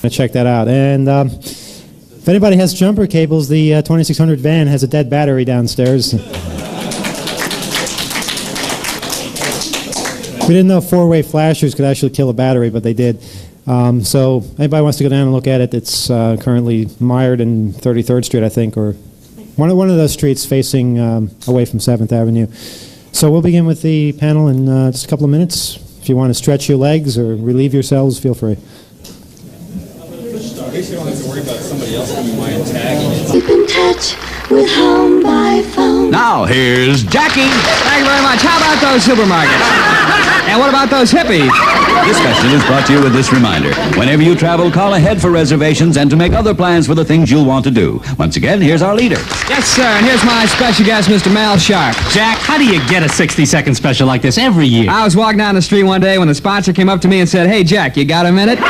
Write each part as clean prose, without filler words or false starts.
Check that out. And if anybody has jumper cables, the 2600 van has a dead battery downstairs. We didn't know four-way flashers could actually kill a battery, but they did. So anybody wants to go down and look at it, it's currently mired in 33rd Street, I think, or one of those streets facing away from 7th Avenue. So we'll begin with the panel in just a couple of minutes. If you want to stretch your legs or relieve yourselves, feel free. At least you don't have to worry about somebody else coming by and tagging it. Keep in touch with Home by Phone. Now, here's Jackie. Thank you very much. How about those supermarkets? And what about those hippies? This special is brought to you with this reminder. Whenever you travel, call ahead for reservations and to make other plans for the things you'll want to do. Once again, here's our leader. Yes, sir. And here's my special guest, Mr. Mal Sharp. Jack, how do you get a 60-second special like this every year? I was walking down the street one day when the sponsor came up to me and said, "Hey, Jack, you got a minute?" The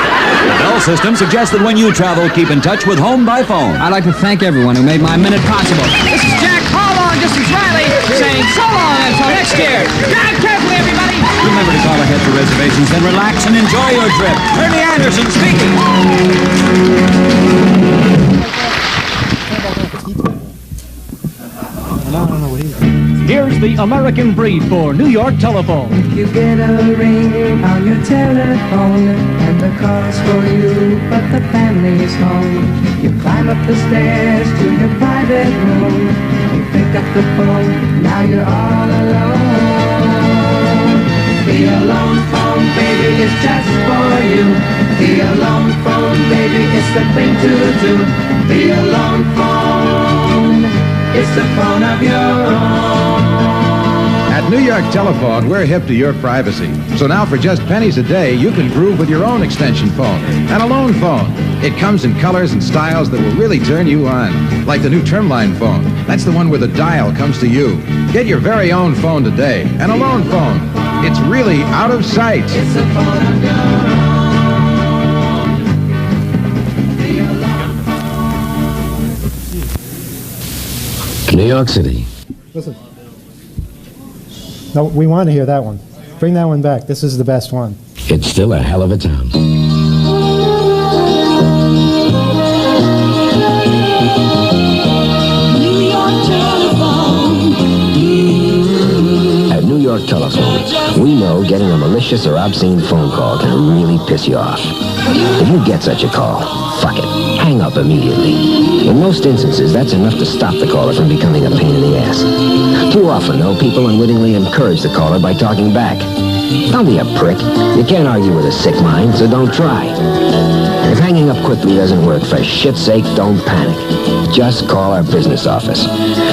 Bell System suggests that when you travel, keep in touch with Home by Phone. I'd like to thank everyone who made my minute possible. This is Jack Hall Long Distance Riley saying so long until next year. Drive carefully, everybody. Remember to call ahead for reservations, then relax and enjoy your trip. Ernie Anderson speaking. Here's the American breed for New York telephone. If you get a ring on your telephone and the call's for you, but the family's home, you climb up the stairs to your private room. You pick up the phone, now you're all alone. The alone phone, baby, is just for you. The alone phone, baby, is the thing to do. The alone phone, it's the phone of your own. At New York Telephone, we're hip to your privacy. So now for just pennies a day, you can groove with your own extension phone, an alone phone. It comes in colors and styles that will really turn you on. Like the new Trimline phone. That's the one where the dial comes to you. Get your very own phone today, an alone phone. It's really out of sight. It's the phone of your own. New York City. Listen. No, we want to hear that one. Bring that one back. This is the best one. It's still a hell of a town. New York Telephone. At New York Telephone, we know getting a malicious or obscene phone call can really piss you off. If you get such a call, fuck it. Hang up immediately. In most instances, that's enough to stop the caller from becoming a pain in the ass. Too often, though, people unwittingly encourage the caller by talking back. Don't be a prick. You can't argue with a sick mind, so don't try. If hanging up quickly doesn't work, for shit's sake, don't panic. Just call our business office.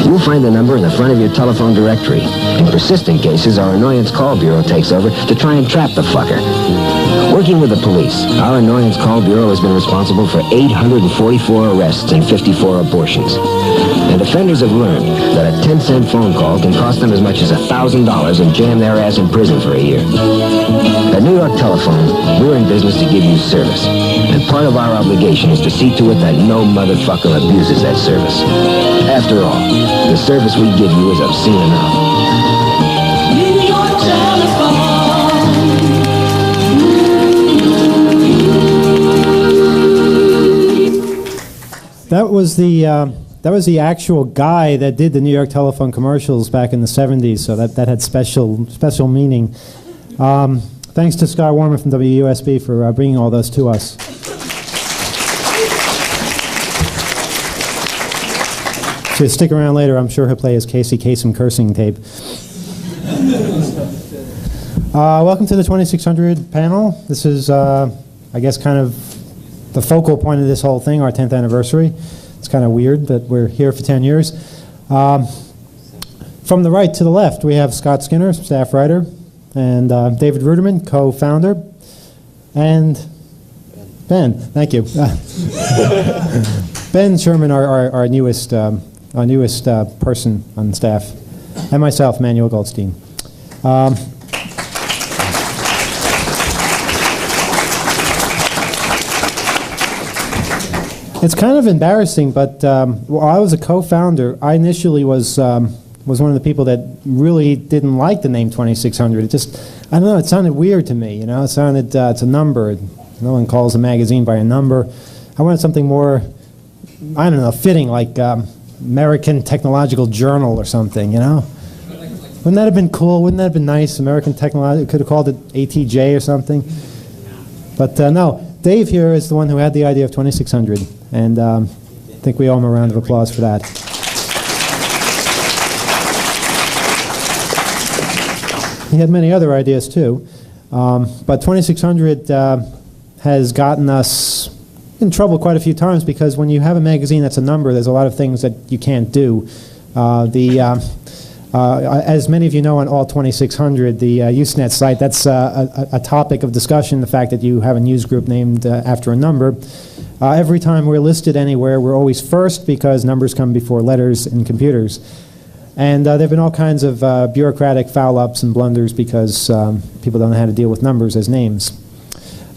You'll find the number in the front of your telephone directory. In persistent cases, our annoyance call bureau takes over to try and trap the fucker. Working with the police, our annoyance call bureau has been responsible for 844 arrests and 54 abortions. And offenders have learned that a 10-cent phone call can cost them as much as $1,000 and jam their ass in prison for a year. At New York Telephone, we're in business to give you service. And part of our obligation is to see to it that no motherfucker abuses that service. After all, the service we give you is obscene enough. New York Telephone. That was the actual guy that did the New York Telephone commercials back in the 70s, so that had special meaning. Thanks to Scott Warman from WUSB for bringing all those to us. So stick around later, I'm sure he'll play his Casey Kasem cursing tape. Welcome to the 2600 panel. This is, I guess, kind of the focal point of this whole thing, our 10th anniversary. It's kind of weird that we're here for 10 years. From the right to the left, we have Scott Skinner, staff writer, and David Ruderman, co-founder, and Ben, thank you. Ben Sherman, our newest person on staff, and myself, Manuel Goldstein. It's kind of embarrassing, but while I was a co-founder, I initially was one of the people that really didn't like the name 2600. It just, I don't know, it sounded weird to me, you know? It sounded, it's a number. No one calls a magazine by a number. I wanted something more, I don't know, fitting, like American Technological Journal or something, you know? Wouldn't that have been cool? Wouldn't that have been nice? American Technological, could have called it ATJ or something. But no, Dave here is the one who had the idea of 2600, and I think we owe him a round of applause for that. He had many other ideas too, but 2600 has gotten us in trouble quite a few times, because when you have a magazine that's a number, there's a lot of things that you can't do. As many of you know, on All 2600, the Usenet site, that's a topic of discussion, the fact that you have a news group named after a number. Every time we're listed anywhere, we're always first, because numbers come before letters in computers. And there have been all kinds of bureaucratic foul-ups and blunders because people don't know how to deal with numbers as names.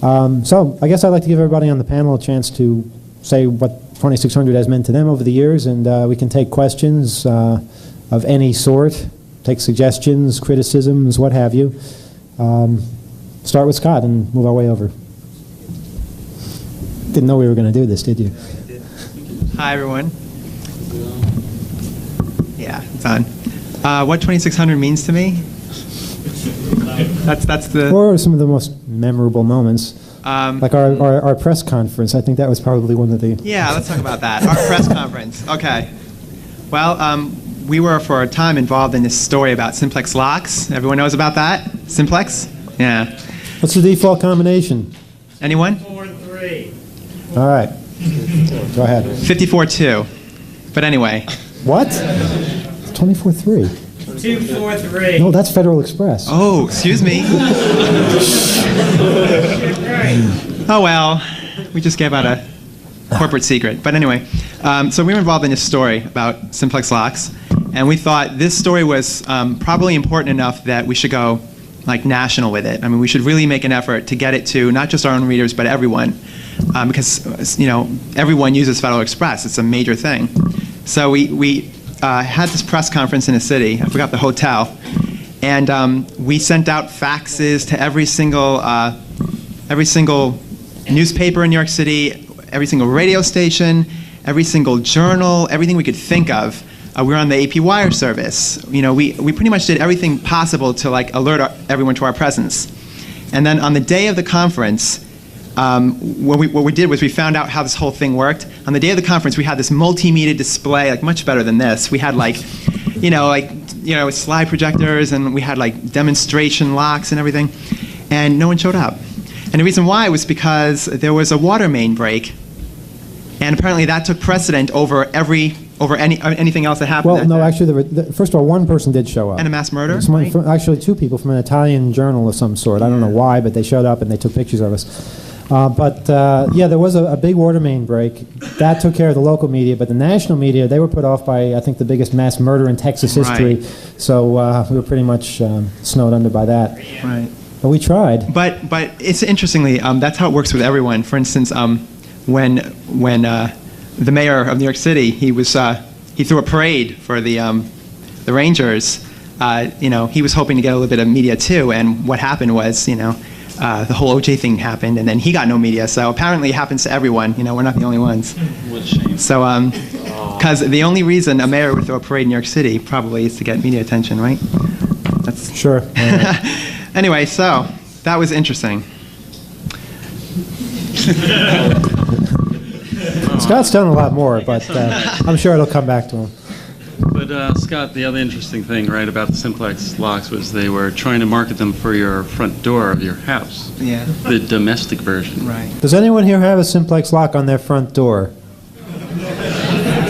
So I guess I'd like to give everybody on the panel a chance to say what 2600 has meant to them over the years, and we can take questions of any sort, take suggestions, criticisms, what have you. Start with Scott and move our way over. Didn't know we were going to do this, did you? Hi, everyone. Yeah, it's on. What 2600 means to me? That's the... What are some of the most memorable moments? Like our press conference. I think that was probably one of the... Yeah, let's talk about that. Our press conference. Okay. Well, we were for a time involved in this story about simplex locks. Everyone knows about that? Simplex? Yeah. What's the default combination? Anyone? 4 and 3. All right. Go ahead. 54-2. But anyway. What? 24-3. 2-4-3. No, that's Federal Express. Oh, excuse me. Oh, well. We just gave out a corporate secret. But anyway, so we were involved in this story about simplex locks. And we thought this story was probably important enough that we should go like national with it. I mean, we should really make an effort to get it to not just our own readers, but everyone. Because, you know, everyone uses Federal Express. It's a major thing. So we had this press conference in a city. I forgot the hotel. And we sent out faxes to every single newspaper in New York City, every single radio station, every single journal, everything we could think of. We were on the AP Wire service. You know, we pretty much did everything possible to like alert everyone to our presence. And then on the day of the conference, what we did was we found out how this whole thing worked. On the day of the conference, we had this multimedia display, like much better than this. We had slide projectors, and we had like demonstration locks and everything, and no one showed up. And the reason why was because there was a water main break, and apparently that took precedent over anything else that happened. Well, no, actually, first of all, one person did show up. And a mass murder? Right? Actually, two people from an Italian journal of some sort. I don't know why, but they showed up and they took pictures of us. Yeah, there was a big water main break. That took care of the local media, but the national media, they were put off by, I think, the biggest mass murder in Texas history. Right. So we were pretty much snowed under by that. Right. But we tried. But it's interestingly, that's how it works with everyone. For instance, when the mayor of New York City, he threw a parade for the Rangers. He was hoping to get a little bit of media too, and what happened was, the whole OJ thing happened, and then he got no media. So apparently it happens to everyone. We're not the only ones. What a shame. So, because the only reason a mayor would throw a parade in New York City probably is to get media attention, right? That's sure. Anyway, so that was interesting. Scott's done a lot more, but I'm sure it'll come back to him. But Scott, the other interesting thing, right, about the simplex locks was they were trying to market them for your front door of your house. Yeah. The domestic version. Right. Does anyone here have a simplex lock on their front door?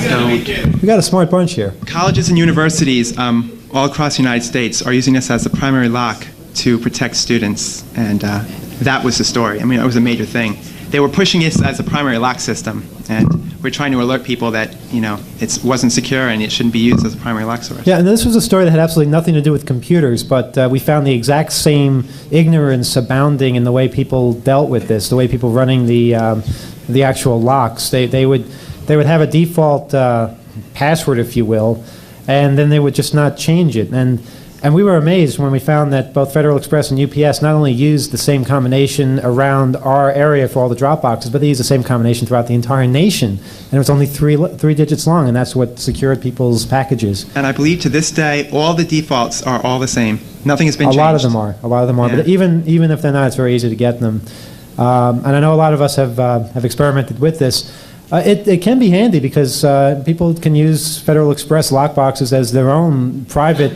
Don't. We got a smart bunch here. Colleges and universities all across the United States are using this as the primary lock to protect students, and that was the story. I mean, it was a major thing. They were pushing this as a primary lock system, and we're trying to alert people that, it wasn't secure and it shouldn't be used as a primary lock source. Yeah, and this was a story that had absolutely nothing to do with computers, but we found the exact same ignorance abounding in the way people dealt with this, the way people running the actual locks. They would have a default password, if you will, and then they would just not change it. And And we were amazed when we found that both Federal Express and UPS not only used the same combination around our area for all the drop boxes, but they used the same combination throughout the entire nation. And it was only three digits long, and that's what secured people's packages. And I believe to this day, all the defaults are all the same. Nothing has been A changed. lot of them are. A lot of them are. Yeah. But even if they're not, it's very easy to get them. And I know a lot of us have experimented with this. It can be handy because people can use Federal Express lockboxes as their own private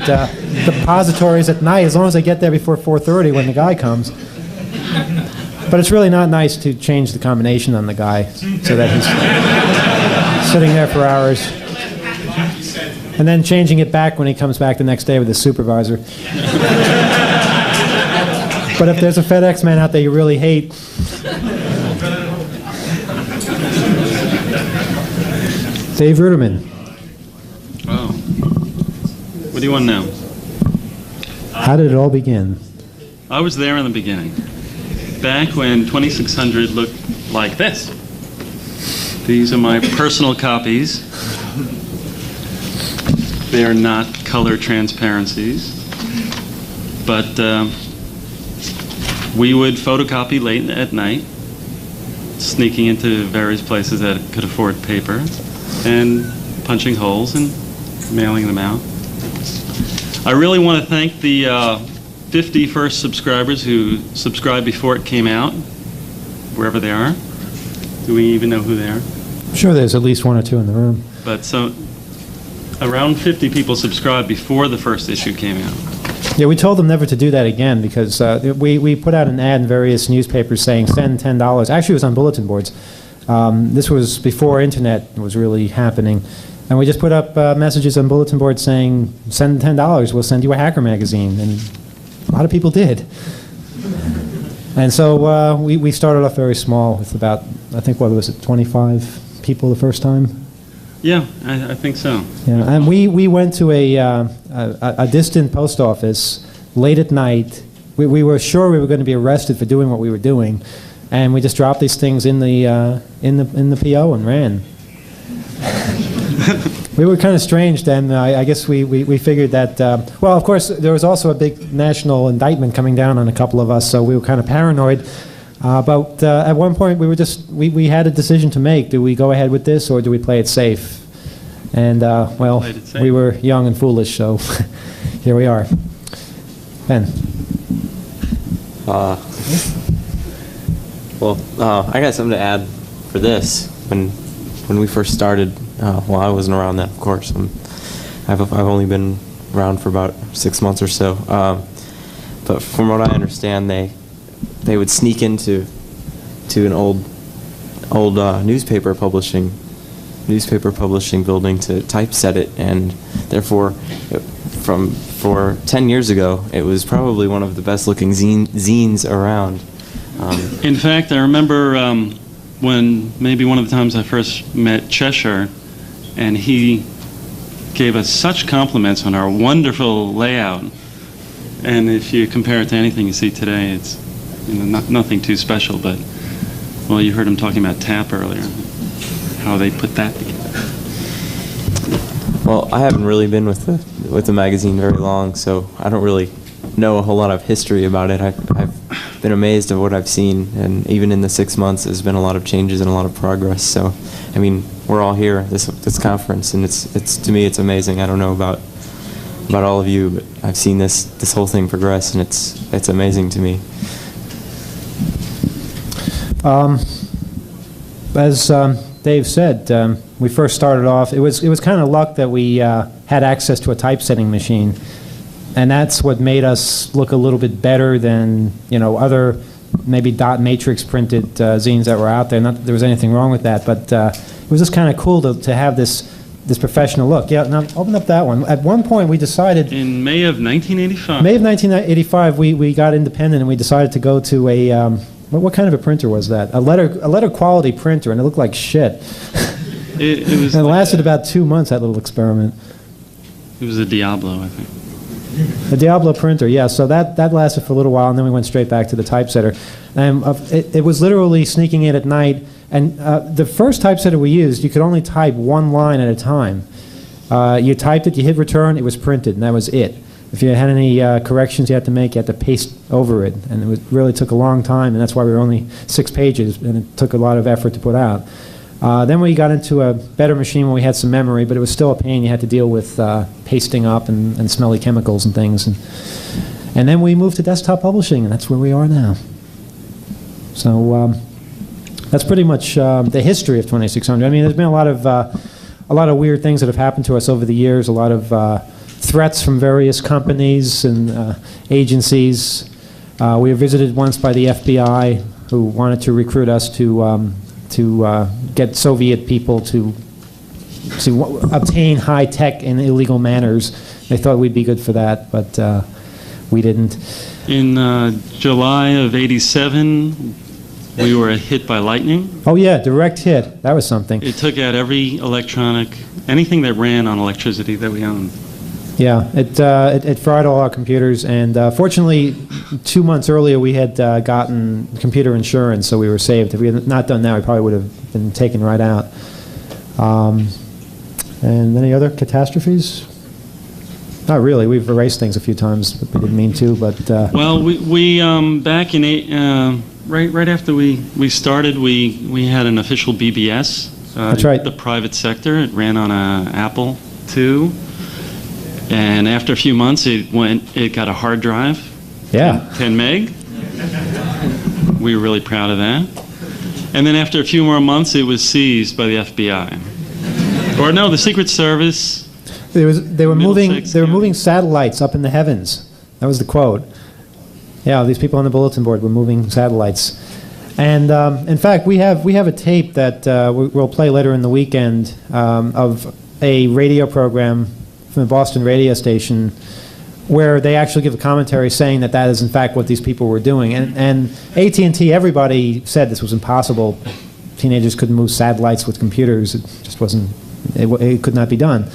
depositories at night, as long as they get there before 4:30 when the guy comes. But it's really not nice to change the combination on the guy so that he's sitting there for hours. And then changing it back when he comes back the next day with his supervisor. But if there's a FedEx man out there you really hate, Dave Ruderman. Oh. What do you want to know? How did it all begin? I was there in the beginning. Back when 2600 looked like this. These are my personal copies. They are not color transparencies. But we would photocopy late at night, sneaking into various places that could afford paper, and punching holes and mailing them out. I really want to thank the 50 first subscribers who subscribed before it came out, wherever they are. Do we even know who they are? I'm sure there's at least one or two in the room. But so, around 50 people subscribed before the first issue came out. Yeah, we told them never to do that again because we put out an ad in various newspapers saying send $10. Actually, it was on bulletin boards. This was before internet was really happening. And we just put up messages on bulletin boards saying, send $10, we'll send you a hacker magazine. And a lot of people did. And so we started off very small with about, I think, what was it, 25 people the first time? Yeah, I think so. Yeah, and we went to a distant post office late at night. We were sure we were going to be arrested for doing what we were doing. And we just dropped these things in the PO and ran. We were kind of strange then. I guess we figured that. Well, of course, there was also a big national indictment coming down on a couple of us, so we were kind of paranoid. But at one point, we had a decision to make: do we go ahead with this, or do we play it safe? And well, we were young and foolish, so here we are. Ben. Well, I got something to add for this. When we first started, well, I wasn't around then, of course. I've only been around for about 6 months or so. But from what I understand, they would sneak into an old newspaper publishing building to typeset it, and therefore, for 10 years ago, it was probably one of the best looking zines around. In fact, I remember when maybe one of the times I first met Cheshire, and he gave us such compliments on our wonderful layout. And if you compare it to anything you see today, it's nothing too special. But well, you heard him talking about TAP earlier, how they put that together. Well, I haven't really been with the magazine very long, so I don't really know a whole lot of history about it. I've been amazed at what I've seen, and even in the 6 months, there's been a lot of changes and a lot of progress. So, I mean, we're all here at this conference, and it's to me, it's amazing. I don't know about all of you, but I've seen this whole thing progress, and it's amazing to me. As Dave said, we first started off. It was kind of luck that we had access to a typesetting machine. And that's what made us look a little bit better than, other maybe dot matrix printed zines that were out there. Not that there was anything wrong with that, but it was just kind of cool to have this professional look. Yeah, now open up that one. At one point we decided... In May of 1985. May of 1985, we got independent and we decided to go to a... what kind of a printer was that? A letter quality printer, and it looked like shit. It was. And it lasted about 2 months, that little experiment. It was a Diablo, I think. The Diablo printer, yeah. So that lasted for a little while, and then we went straight back to the typesetter. And it was literally sneaking in at night. And the first typesetter we used, you could only type one line at a time. You typed it, you hit return, it was printed, and that was it. if you had any corrections you had to make, you had to paste over it, and really took a long time, and that's why we were only 6 pages, and it took a lot of effort to put out. Then we got into a better machine when we had some memory, but it was still a pain. You had to deal with pasting up and smelly chemicals and things. And then we moved to desktop publishing, and that's where we are now. So that's pretty much the history of 2600. I mean, there's been a lot of weird things that have happened to us over the years, a lot of threats from various companies and agencies. We were visited once by the FBI, who wanted to recruit us to get Soviet people to obtain high-tech and illegal manners. They thought we'd be good for that, but we didn't. In July of '87, we were hit by lightning. Oh yeah, direct hit. That was something. It took out every anything that ran on electricity that we owned. Yeah, it fried all our computers, and fortunately, 2 months earlier we had gotten computer insurance, so we were saved. If we had not done that, we probably would have been taken right out. And any other catastrophes? Not really. We've erased things a few times, but we didn't mean to. But well, we back in right after we started, we had an official BBS. That's right. The private sector. It ran on a Apple II. And after a few months, it got a hard drive. Yeah. 10 meg. We were really proud of that. And then after a few more months, it was seized by the FBI. Or no, the Secret Service. They were moving satellites up in the heavens. That was the quote. Yeah, these people on the bulletin board were moving satellites. And in fact, we have a tape that we'll play later in the weekend of a radio program from the Boston radio station, where they actually give a commentary saying that is in fact what these people were doing. And AT&T, everybody said this was impossible. Teenagers couldn't move satellites with computers. It just wasn't. It could not be done.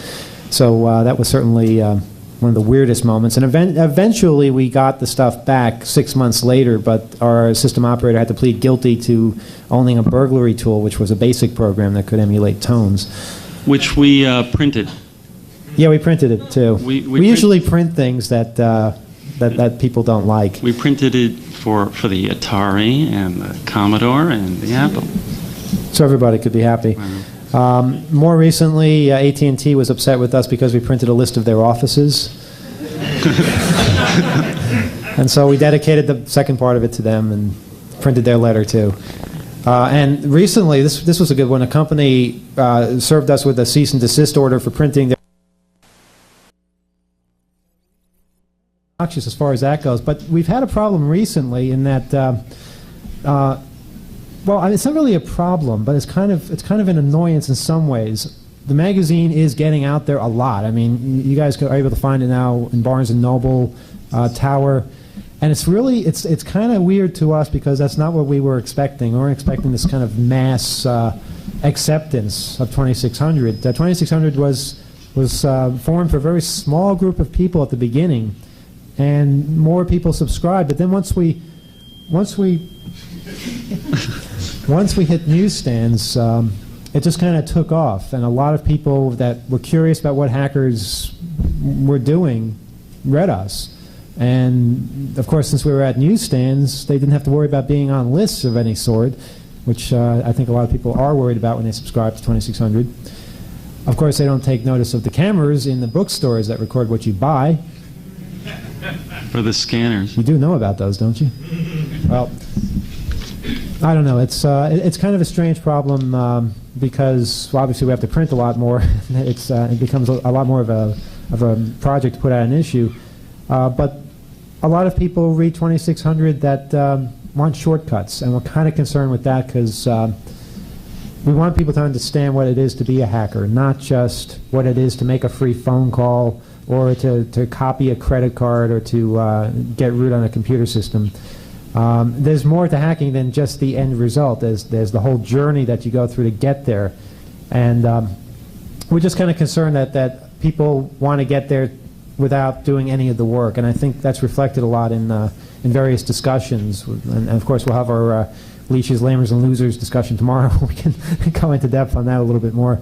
So that was certainly one of the weirdest moments. And eventually we got the stuff back 6 months later, but our system operator had to plead guilty to owning a burglary tool, which was a BASIC program that could emulate tones. Which we printed. Yeah, we printed it too. We usually print things that people don't like. We printed it for the Atari and the Commodore and the Apple. So everybody could be happy. More recently, AT&T was upset with us because we printed a list of their offices. And so we dedicated the second part of it to them and printed their letter too. And recently, this was a good one. A company served us with a cease and desist order for printing their as far as that goes. But we've had a problem recently in that well, I mean, it's not really a problem, but it's kind of an annoyance in some ways. The magazine is getting out there a lot. I mean, you guys are able to find it now in Barnes & Noble, Tower, and it's really, it's kind of weird to us because that's not what we were expecting. We weren't expecting this kind of mass acceptance of 2600. 2600 was formed for a very small group of people at the beginning, and more people subscribed. But then once we hit newsstands, it just kind of took off, and a lot of people that were curious about what hackers were doing read us. And of course, since we were at newsstands, they didn't have to worry about being on lists of any sort, which I think a lot of people are worried about when they subscribe to 2600. Of course, they don't take notice of the cameras in the bookstores that record what you buy. For the scanners. You do know about those, don't you? Well, I don't know. It's kind of a strange problem because obviously we have to print a lot more. It becomes a lot more of a project to put out an issue. But a lot of people read 2600 that want shortcuts, and we're kind of concerned with that because we want people to understand what it is to be a hacker, not just what it is to make a free phone call or to copy a credit card or to get root on a computer system. There's more to hacking than just the end result. There's the whole journey that you go through to get there. And we're just kind of concerned that people want to get there without doing any of the work. And I think that's reflected a lot in various discussions. And of course, we'll have our leeches, lamers, and losers discussion tomorrow. We can go into depth on that a little bit more.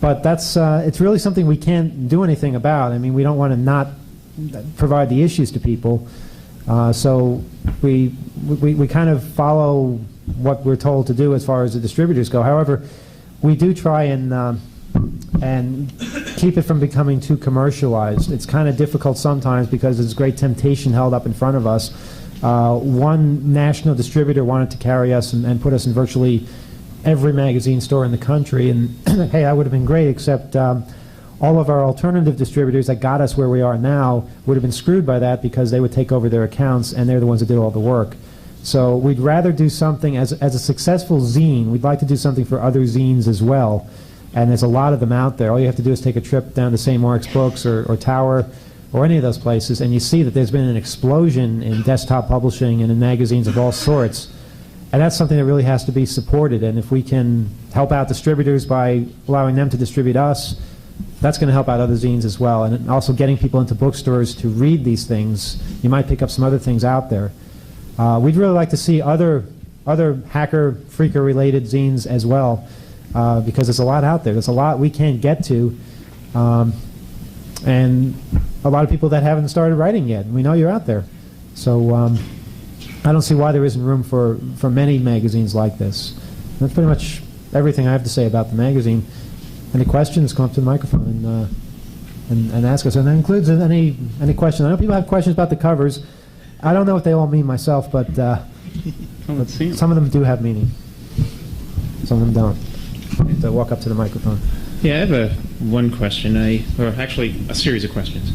but that's it's really something we can't do anything about. I mean, we don't want to not provide the issues to people, so we kind of follow what we're told to do as far as the distributors go. However, we do try and keep it from becoming too commercialized. It's kind of difficult sometimes because there's great temptation held up in front of us. One national distributor wanted to carry us and put us in virtually every magazine store in the country, and hey, that would have been great, except all of our alternative distributors that got us where we are now would have been screwed by that because they would take over their accounts and they're the ones that did all the work. So we'd rather do something as a successful zine. We'd like to do something for other zines as well, and there's a lot of them out there. All you have to do is take a trip down to St. Mark's Books or Tower or any of those places, and you see that there's been an explosion in desktop publishing and in magazines of all sorts. And that's something that really has to be supported. And if we can help out distributors by allowing them to distribute us, that's going to help out other zines as well. And also getting people into bookstores to read these things. You might pick up some other things out there. We'd really like to see other hacker, phreaker-related zines as well, because there's a lot out there. There's a lot we can't get to, and a lot of people that haven't started writing yet. We know you're out there. So I don't see why there isn't room for many magazines like this. That's pretty much everything I have to say about the magazine. Any questions, come up to the microphone and ask us. And that includes any questions. I know people have questions about the covers. I don't know what they all mean myself, but some of them do have meaning. Some of them don't. You have to walk up to the microphone. Yeah, I have one question, or actually a series of questions.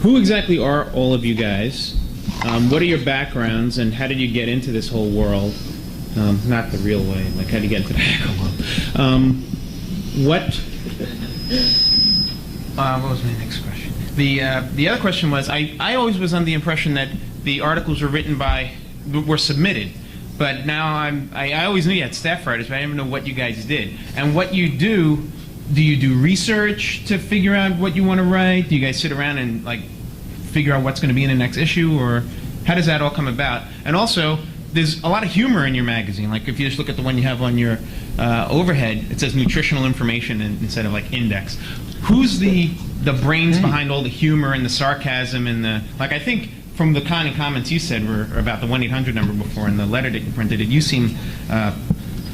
Who exactly are all of you guys? What are your backgrounds, and how did you get into this whole world? Not the real way, like how did you get into the hacker world? What was my next question? The other question was, I always was under the impression that the articles were submitted, but now I always knew you had staff writers, but I didn't know what you guys did. And what you do you do research to figure out what you want to write? Do you guys sit around and like figure out what's going to be in the next issue, or how does that all come about? And also, there's a lot of humor in your magazine. Like if you just look at the one you have on your overhead, it says nutritional information instead of like index. Who's the brains behind all the humor and the sarcasm and the, like I think from the kind of comments you said were about the 1-800 number before and the letter that you printed, you seem,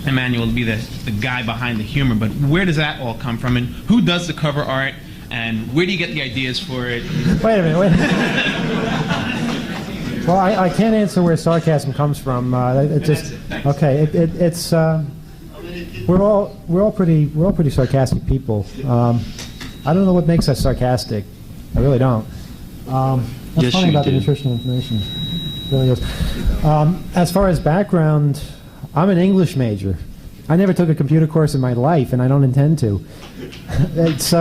Emmanuel, to be the guy behind the humor, but where does that all come from, and who does the cover art, and where do you get the ideas for it? Wait a minute. Well, I can't answer where sarcasm comes from. It just okay. It's we're all pretty sarcastic people. I don't know what makes us sarcastic. I really don't. That's yes, funny about did. the nutritional information. It really is. As far as background, I'm an English major. I never took a computer course in my life, and I don't intend to. It's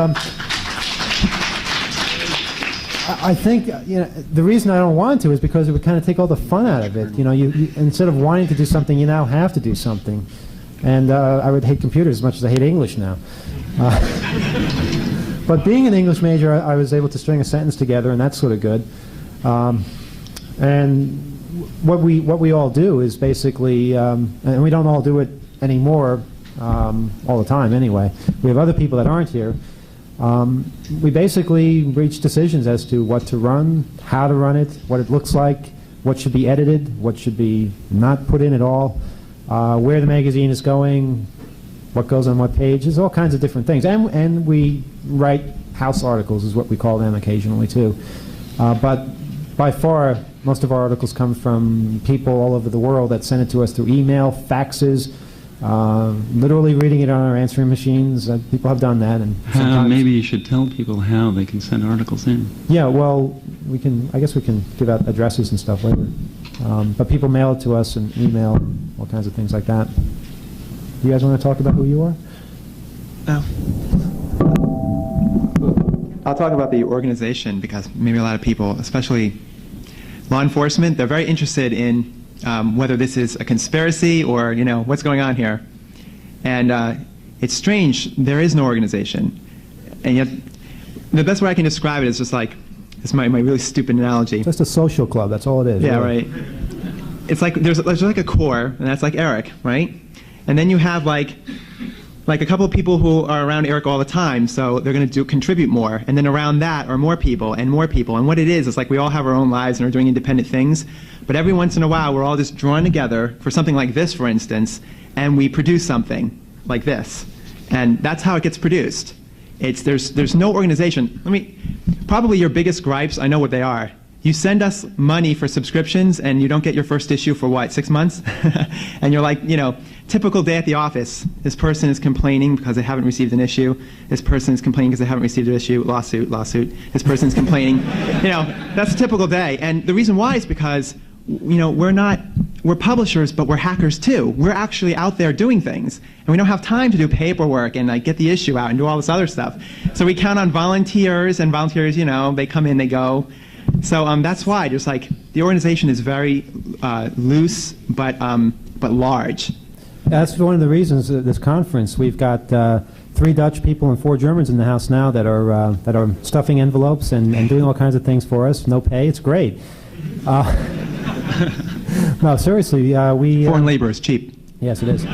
I think the reason I don't want to is because it would kind of take all the fun out of it. You instead of wanting to do something, you now have to do something. And I would hate computers as much as I hate English now. But being an English major, I was able to string a sentence together, and that's sort of good. And what we all do is basically, and we don't all do it anymore all the time anyway. We have other people that aren't here. We basically reach decisions as to what to run, how to run it, what it looks like, what should be edited, what should be not put in at all, where the magazine is going, what goes on what page. There's all kinds of different things. And we write house articles, is what we call them occasionally too. But by far, most of our articles come from people all over the world that send it to us through email, faxes, literally reading it on our answering machines. People have done that. And maybe you should tell people how they can send articles in. Yeah, well, I guess we can give out addresses and stuff later. But people mail it to us and email, all kinds of things like that. Do you guys want to talk about who you are? No. I'll talk about the organization because maybe a lot of people, especially law enforcement, they're very interested in whether this is a conspiracy or, what's going on here. And it's strange, there is no organization. And yet, the best way I can describe it is just like, it's my really stupid analogy. Just a social club, that's all it is. Yeah, really. right. It's like, there's like a core, and that's like Eric, right? And then you have like like a couple of people who are around Eric all the time, so they're going to contribute more. And then around that are more people and more people. And what it is like we all have our own lives and are doing independent things. But every once in a while, we're all just drawn together for something like this, for instance, and we produce something like this. And that's how it gets produced. There's no organization. Probably your biggest gripes, I know what they are. You send us money for subscriptions and you don't get your first issue for what, 6 months? And you're like, typical day at the office. This person is complaining because they haven't received an issue. This person is complaining because they haven't received an issue. Lawsuit. This person is complaining. That's a typical day. And the reason why is because, we're publishers, but we're hackers too. We're actually out there doing things. And we don't have time to do paperwork and get the issue out and do all this other stuff. So we count on volunteers, and volunteers, they come in, they go. So that's why just the organization is very loose, but large. That's one of the reasons of this conference. We've got 3 Dutch people and 4 Germans in the house now that are stuffing envelopes and doing all kinds of things for us. No pay. It's great. No, seriously, we foreign labor is cheap. Yes, it is.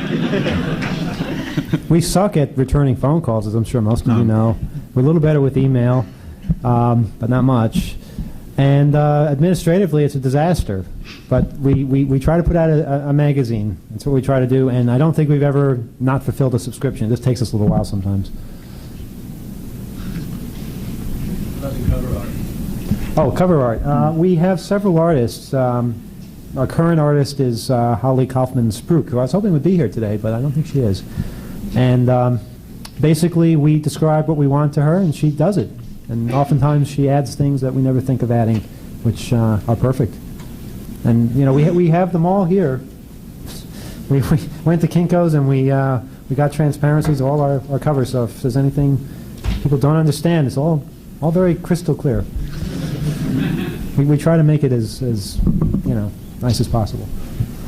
We suck at returning phone calls, as I'm sure most of you know. We're a little better with email, but not much. And administratively, it's a disaster. But we try to put out a magazine. That's what we try to do. And I don't think we've ever not fulfilled a subscription. It just takes us a little while sometimes. Oh, cover art. We have several artists. Our current artist is Holly Kaufman-Spruck, who I was hoping would be here today, but I don't think she is. And basically, we describe what we want to her, and she does it. And oftentimes, she adds things that we never think of adding, which are perfect. And we have them all here. We went to Kinko's and we got transparencies of all our covers. So if there's anything people don't understand, it's all very crystal clear. We try to make it as nice as possible.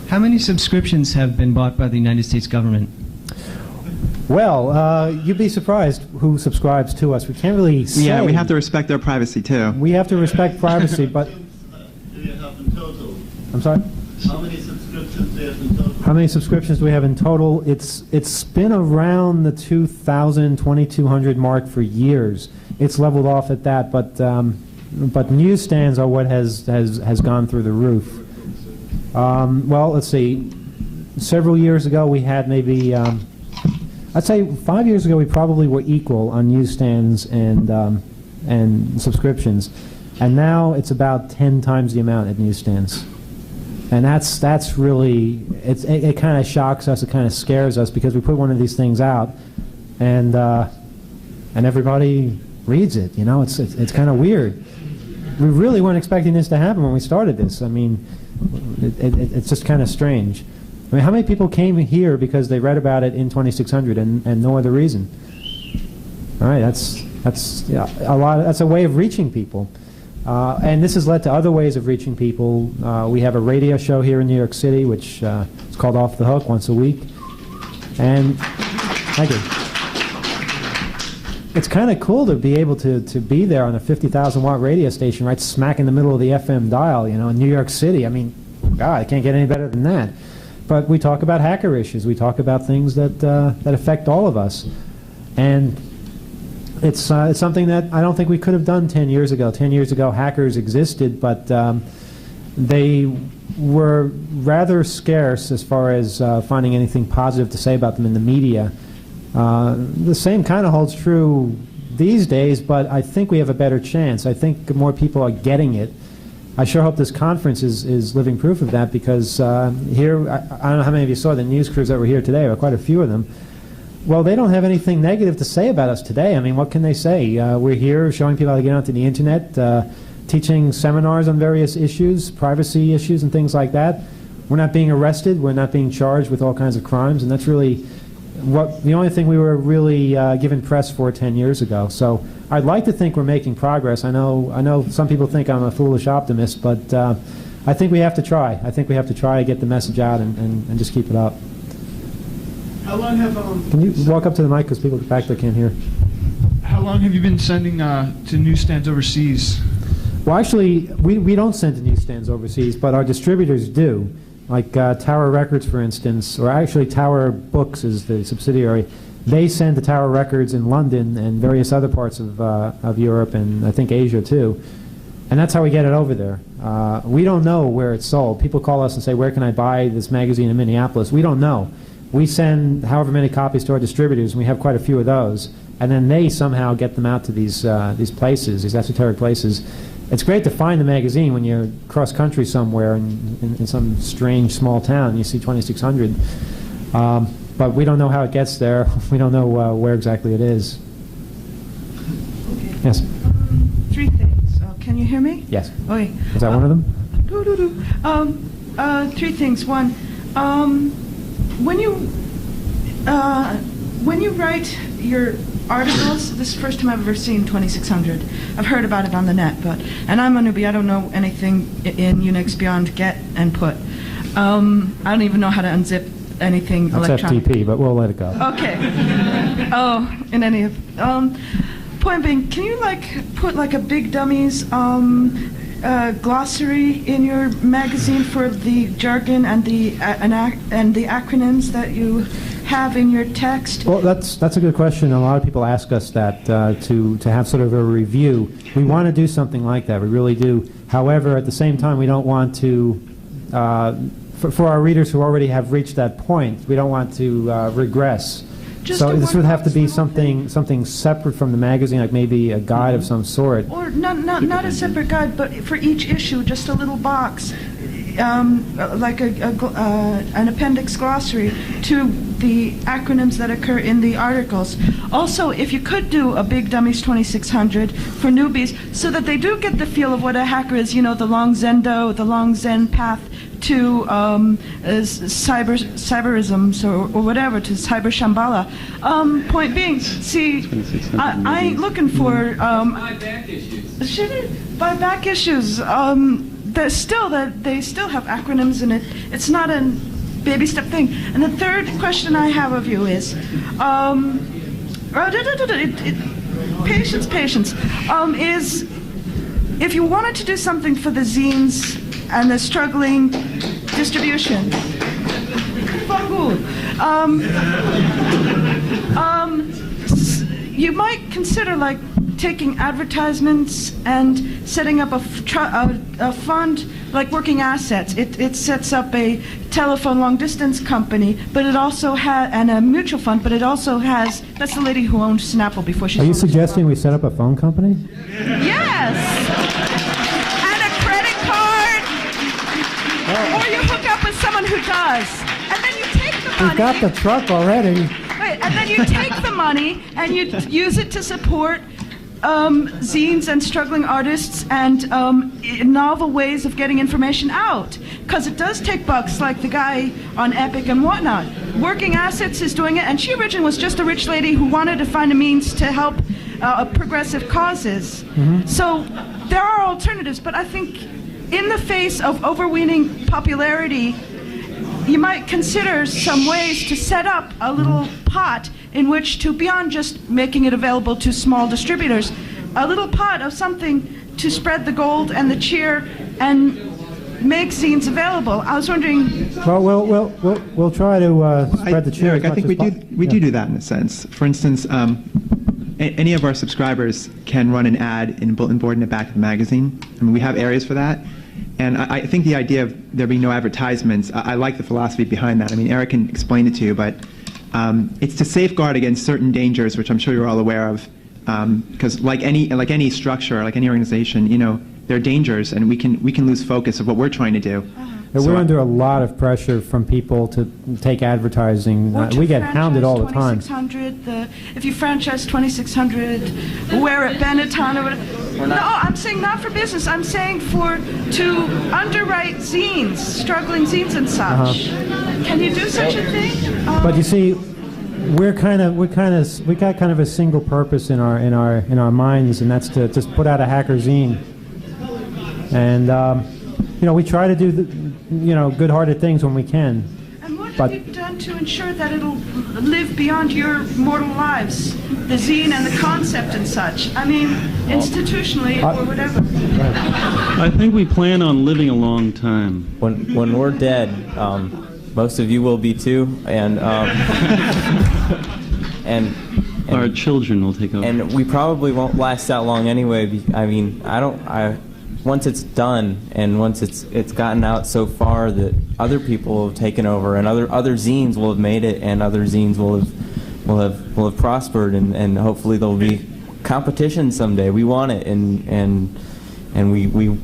How many subscriptions have been bought by the United States government? Well, you'd be surprised who subscribes to us. We can't really say. Yeah, we have to respect their privacy too. We have to respect privacy, but. Do you have in total? I'm sorry? How many subscriptions do you have in total? How many subscriptions do we have in total? It's been around the 2,000, 2,200 mark for years. It's leveled off at that, but newsstands are what has gone through the roof. Well, let's see. Several years ago, we had maybe, I'd say 5 years ago, we probably were equal on newsstands and subscriptions, and now it's about 10 times the amount at newsstands. And that's really, it kind of shocks us, it kind of scares us, because we put one of these things out, and everybody reads it. It's kind of weird. We really weren't expecting this to happen when we started this. I mean, it's just kind of strange. I mean, how many people came here because they read about it in 2600 and no other reason? All right, that's a lot. That's a way of reaching people, and this has led to other ways of reaching people. We have a radio show here in New York City, which is called Off the Hook, once a week, and thank you. It's kind of cool to be able to be there on a 50,000-watt radio station right smack in the middle of the FM dial, in New York City. I mean, God, it can't get any better than that. But we talk about hacker issues. We talk about things that affect all of us. And it's something that I don't think we could have done 10 years ago. 10 years ago, hackers existed, but they were rather scarce as far as finding anything positive to say about them in the media. The same kind of holds true these days, but I think we have a better chance. I think more people are getting it. I sure hope this conference is living proof of that, because here, I don't know how many of you saw the news crews that were here today, or quite a few of them. Well, they don't have anything negative to say about us today. I mean, what can they say? We're here showing people how to get onto the internet, teaching seminars on various issues, privacy issues and things like that. We're not being arrested. We're not being charged with all kinds of crimes, and that's really the only thing we were really given press for 10 years ago. So I'd like to think we're making progress. I know some people think I'm a foolish optimist, but I think we have to try. I think we have to try to get the message out and just keep it up. How long have Can you walk up to the mic, because people back there can't hear? How long have you been sending to newsstands overseas? Well, actually, we don't send to newsstands overseas, but our distributors do. Like Tower Records, for instance, or actually Tower Books is the subsidiary. They send to Tower Records in London and various other parts of Europe and I think Asia too. And that's how we get it over there. We don't know where it's sold. People call us and say, where can I buy this magazine in Minneapolis? We don't know. We send however many copies to our distributors, and we have quite a few of those. And then they somehow get them out to these places, these esoteric places. It's great to find the magazine when you're cross-country somewhere in some strange small town and you see 2600. But we don't know how it gets there. We don't know where exactly it is. Yes? Three things. Can you hear me? Yes. Okay. Is that one of them? Three things. One, when you write your articles, this is the first time I've ever seen 2600. I've heard about it on the net, and I'm a newbie. I don't know anything in Unix beyond get and put. I don't even know how to unzip anything That's electronic. FTP, but we'll let it go. Okay. In any of point being, can you put a big dummies glossary in your magazine for the jargon and the acronyms that you have in your text? Well, that's a good question. A lot of people ask us that to have sort of a review. We want to do something like that. We really do. However, at the same time, we don't want to. For our readers who already have reached that point, we don't want to regress. So this would have to be something separate from the magazine, like maybe a guide of some sort. Or not a separate guide, but for each issue, just a little box, like an appendix glossary to the acronyms that occur in the articles. Also, if you could do a Big Dummies 2600 for newbies, so that they do get the feel of what a hacker is, the long Zendo, the long Zen path to cyberisms or whatever, to cyber Shambhala. Point being, see, I ain't looking for buy back issues. They still have acronyms in it. It's not a baby step thing. And the third question I have of you is, patience. Is if you wanted to do something for the zines and the struggling distribution, you might consider taking advertisements and setting up a fund like Working Assets. It sets up a telephone long distance company, but it also has and a mutual fund. But it also has. That's the lady who owned Snapple before she. Are you suggesting we set up a phone company? Yes. And a credit card. Or you hook up with someone who does, and then you take the money. We've got the truck already. Right, and then you take the money and you use it to support zines and struggling artists and novel ways of getting information out. Because it does take bucks, like the guy on Epic and whatnot. Working Assets is doing it, and she originally was just a rich lady who wanted to find a means to help progressive causes. Mm-hmm. So there are alternatives, but I think in the face of overweening popularity, you might consider some ways to set up a little pot in which to, beyond just making it available to small distributors, a little pot of something to spread the gold and the cheer and make zines available. I was wondering. Well, we'll try to spread the cheer. Eric, I think we do that in a sense. For instance, any of our subscribers can run an ad in a bulletin board in the back of the magazine. I mean, we have areas for that. And I think the idea of there being no advertisements, I like the philosophy behind that. I mean, Eric can explain it to you, but it's to safeguard against certain dangers, which I'm sure you're all aware of. Because like any structure, like any organization, there are dangers, and we can lose focus of what we're trying to do. We're under a lot of pressure from people to take advertising. We get hounded all the time. 2600, if you franchise 2600, wear at Benetton or whatever. No, I'm saying not for business. I'm saying to underwrite zines, struggling zines and such. Can you do such a thing? But you see, we got kind of a single purpose in our minds, and that's to just put out a hacker zine. And we try to do good-hearted things when we can. And what have you done to ensure that it'll live beyond your mortal lives, the zine and the concept and such? I mean, institutionally or whatever. I think we plan on living a long time. When we're dead, most of you will be too, and our children will take over. And we probably won't last that long anyway. I mean, once it's done, and once it's gotten out so far that other people will have taken over, and other zines will have made it, and other zines will have prospered, and hopefully there'll be competition someday. We want it, and we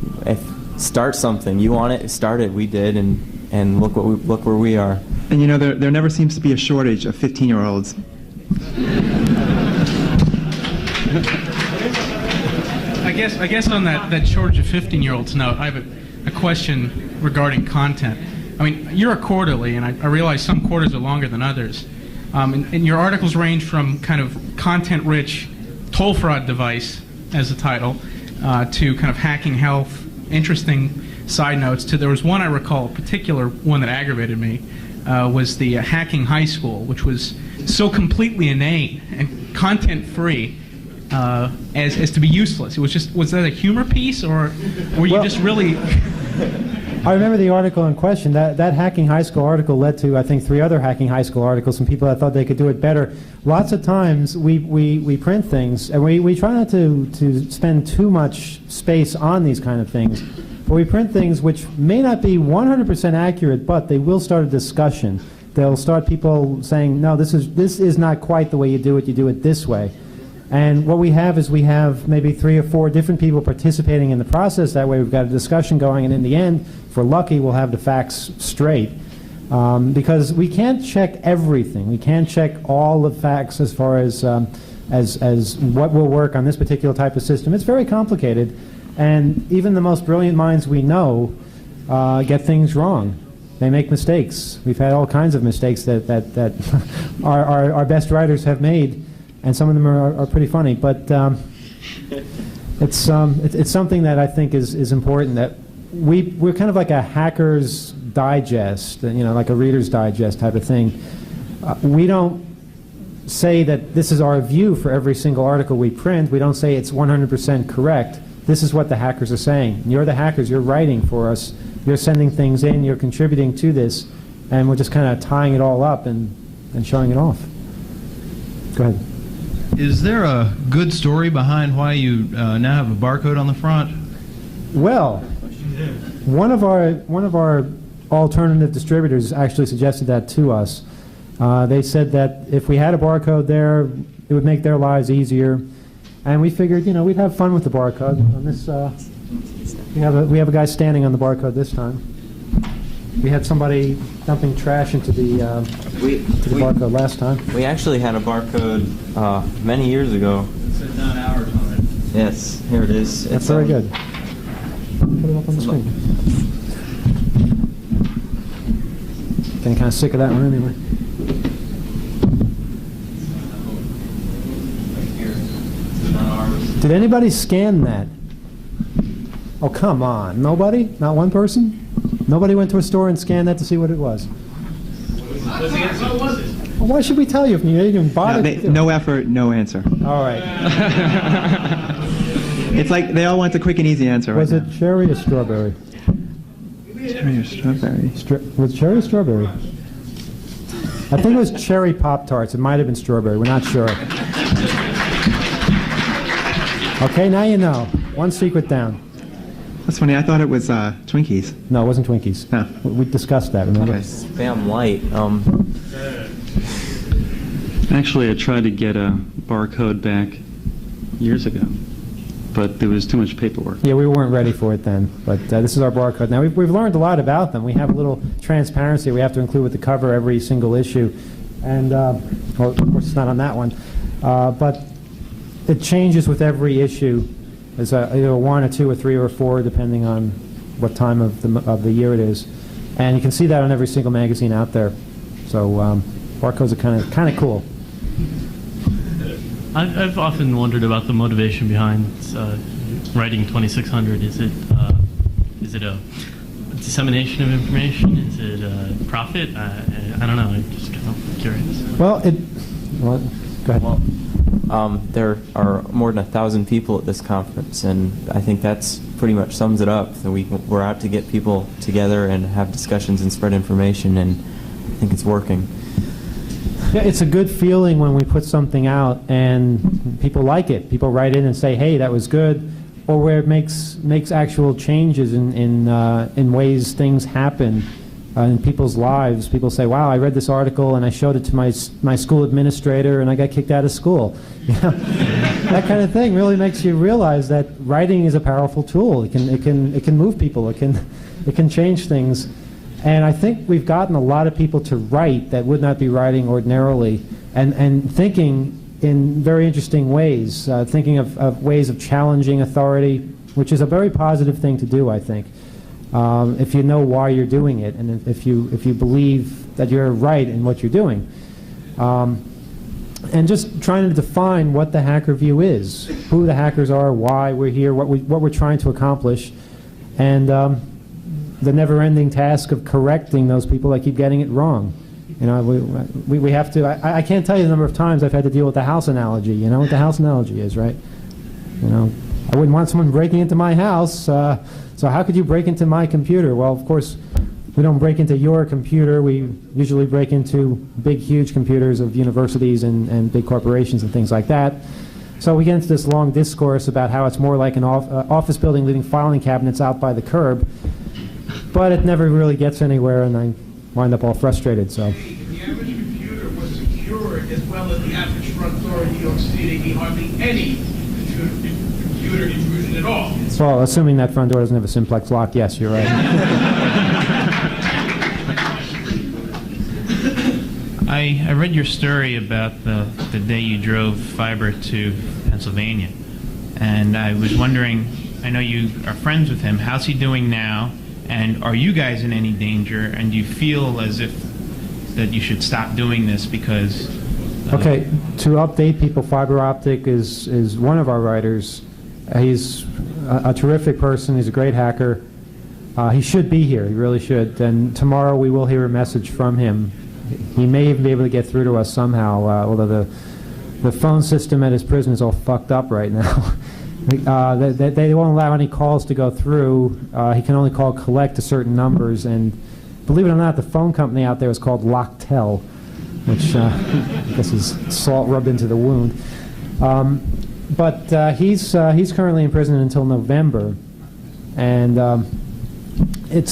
start something. You want it, start it. We did, and look where we are. And you know, there never seems to be a shortage of 15-year-olds. I guess on that shortage of 15-year-olds note, I have a question regarding content. I mean, you're a quarterly, and I realize some quarters are longer than others. And your articles range from kind of content-rich toll fraud device as the title to kind of hacking health, interesting side notes. To there was one I recall, a particular one that aggravated me, was the hacking high school, which was so completely inane and content-free as to be useless. It was that a humor piece, or were you just really? I remember the article in question. That hacking high school article led to, I think, 3 other hacking high school articles from people that thought they could do it better. Lots of times we print things, and we try not to spend too much space on these kind of things. But we print things which may not be 100% accurate, but they will start a discussion. They'll start people saying, no, this is not quite the way you do it this way. And what we have is we have maybe 3 or 4 different people participating in the process. That way we've got a discussion going, and in the end, if we're lucky, we'll have the facts straight. Because we can't check everything. We can't check all the facts as far as what will work on this particular type of system. It's very complicated, and even the most brilliant minds we know get things wrong. They make mistakes. We've had all kinds of mistakes that our best writers have made, and some of them are pretty funny. But it's something that I think is important. That we're kind of like a hacker's digest, like a Reader's Digest type of thing. We don't say that this is our view for every single article we print. We don't say it's 100% correct. This is what the hackers are saying. You're the hackers. You're writing for us. You're sending things in. You're contributing to this, and we're just kind of tying it all up and showing it off. Go ahead. Is there a good story behind why you now have a barcode on the front? Well, one of our alternative distributors actually suggested that to us. They said that if we had a barcode there, it would make their lives easier, and we figured, we'd have fun with the barcode. On this, we have a guy standing on the barcode this time. We had somebody dumping trash into the barcode last time. We actually had a barcode many years ago. It said 9 hours on it. Yes, here it is. That's very good. Put it up on the screen. Getting kind of sick of that one anyway. Did anybody scan that? Oh, come on. Nobody? Not one person? Nobody went to a store and scanned that to see what it was? What was it? Well, why should we tell you if you didn't even bother? No effort, no answer. All right. It's like they all want the quick and easy answer. Was it cherry or strawberry? Cherry or strawberry? Was it cherry or strawberry? I think it was cherry Pop-Tarts. It might have been strawberry. We're not sure. Okay, now you know. One secret down. That's funny. I thought it was Twinkies. No, it wasn't Twinkies. No. We discussed that, remember? Okay. Spam light. Actually, I tried to get a barcode back years ago, but there was too much paperwork. Yeah, we weren't ready for it then, but this is our barcode. Now, we've learned a lot about them. We have a little transparency we have to include with the cover every single issue. And, well, of course, it's not on that one. But it changes with every issue. There's either a 1 or 2 or 3 or 4, depending on what time of the year it is. And you can see that on every single magazine out there. So barcodes are kind of cool. I've often wondered about the motivation behind writing 2600. Is it a dissemination of information? Is it a profit? I don't know. I'm just kind of curious. Well, go ahead. Well, there are more than 1,000 people at this conference, and I think that's pretty much sums it up. So we're out to get people together and have discussions and spread information, and I think it's working. Yeah, it's a good feeling when we put something out and people like it. People write in and say, "Hey, that was good," or where it makes actual changes in ways things happen in people's lives. People say, "Wow, I read this article and I showed it to my school administrator and I got kicked out of school." You know, that kind of thing really makes you realize that writing is a powerful tool. It can move people. It can change things. And I think we've gotten a lot of people to write that would not be writing ordinarily, and thinking in very interesting ways, thinking of ways of challenging authority, which is a very positive thing to do, I think, if you know why you're doing it, and if you believe that you're right in what you're doing. And just trying to define what the hacker view is, who the hackers are, why we're here, what we're trying to accomplish, and the never-ending task of correcting those people that keep getting it wrong. You know, we have to. I can't tell you the number of times I've had to deal with the house analogy. You know what the house analogy is, right? You know, I wouldn't want someone breaking into my house. So how could you break into my computer? Well, of course, we don't break into your computer. We usually break into big, huge computers of universities and big corporations and things like that. So we get into this long discourse about how it's more like an office building leaving filing cabinets out by the curb. But it never really gets anywhere, and I wind up all frustrated. So. If the average computer was secured as well as the average front door in New York City, there'd be hardly any computer intrusion at all. Well, assuming that front door doesn't have a simplex lock, yes, you're right. I read your story about the day you drove fiber to Pennsylvania, and I was wondering, I know you are friends with him, how's he doing now? And are you guys in any danger? And do you feel as if that you should stop doing this because... Okay, to update people, Fiber Optic is one of our writers. He's a terrific person. He's a great hacker. He should be here. He really should. And tomorrow we will hear a message from him. He may even be able to get through to us somehow, although the phone system at his prison is all fucked up right now. They won't allow any calls to go through. He can only call collect to certain numbers, and believe it or not, the phone company out there is called Locktel, which I guess is salt rubbed into the wound. But he's currently in prison until November, and it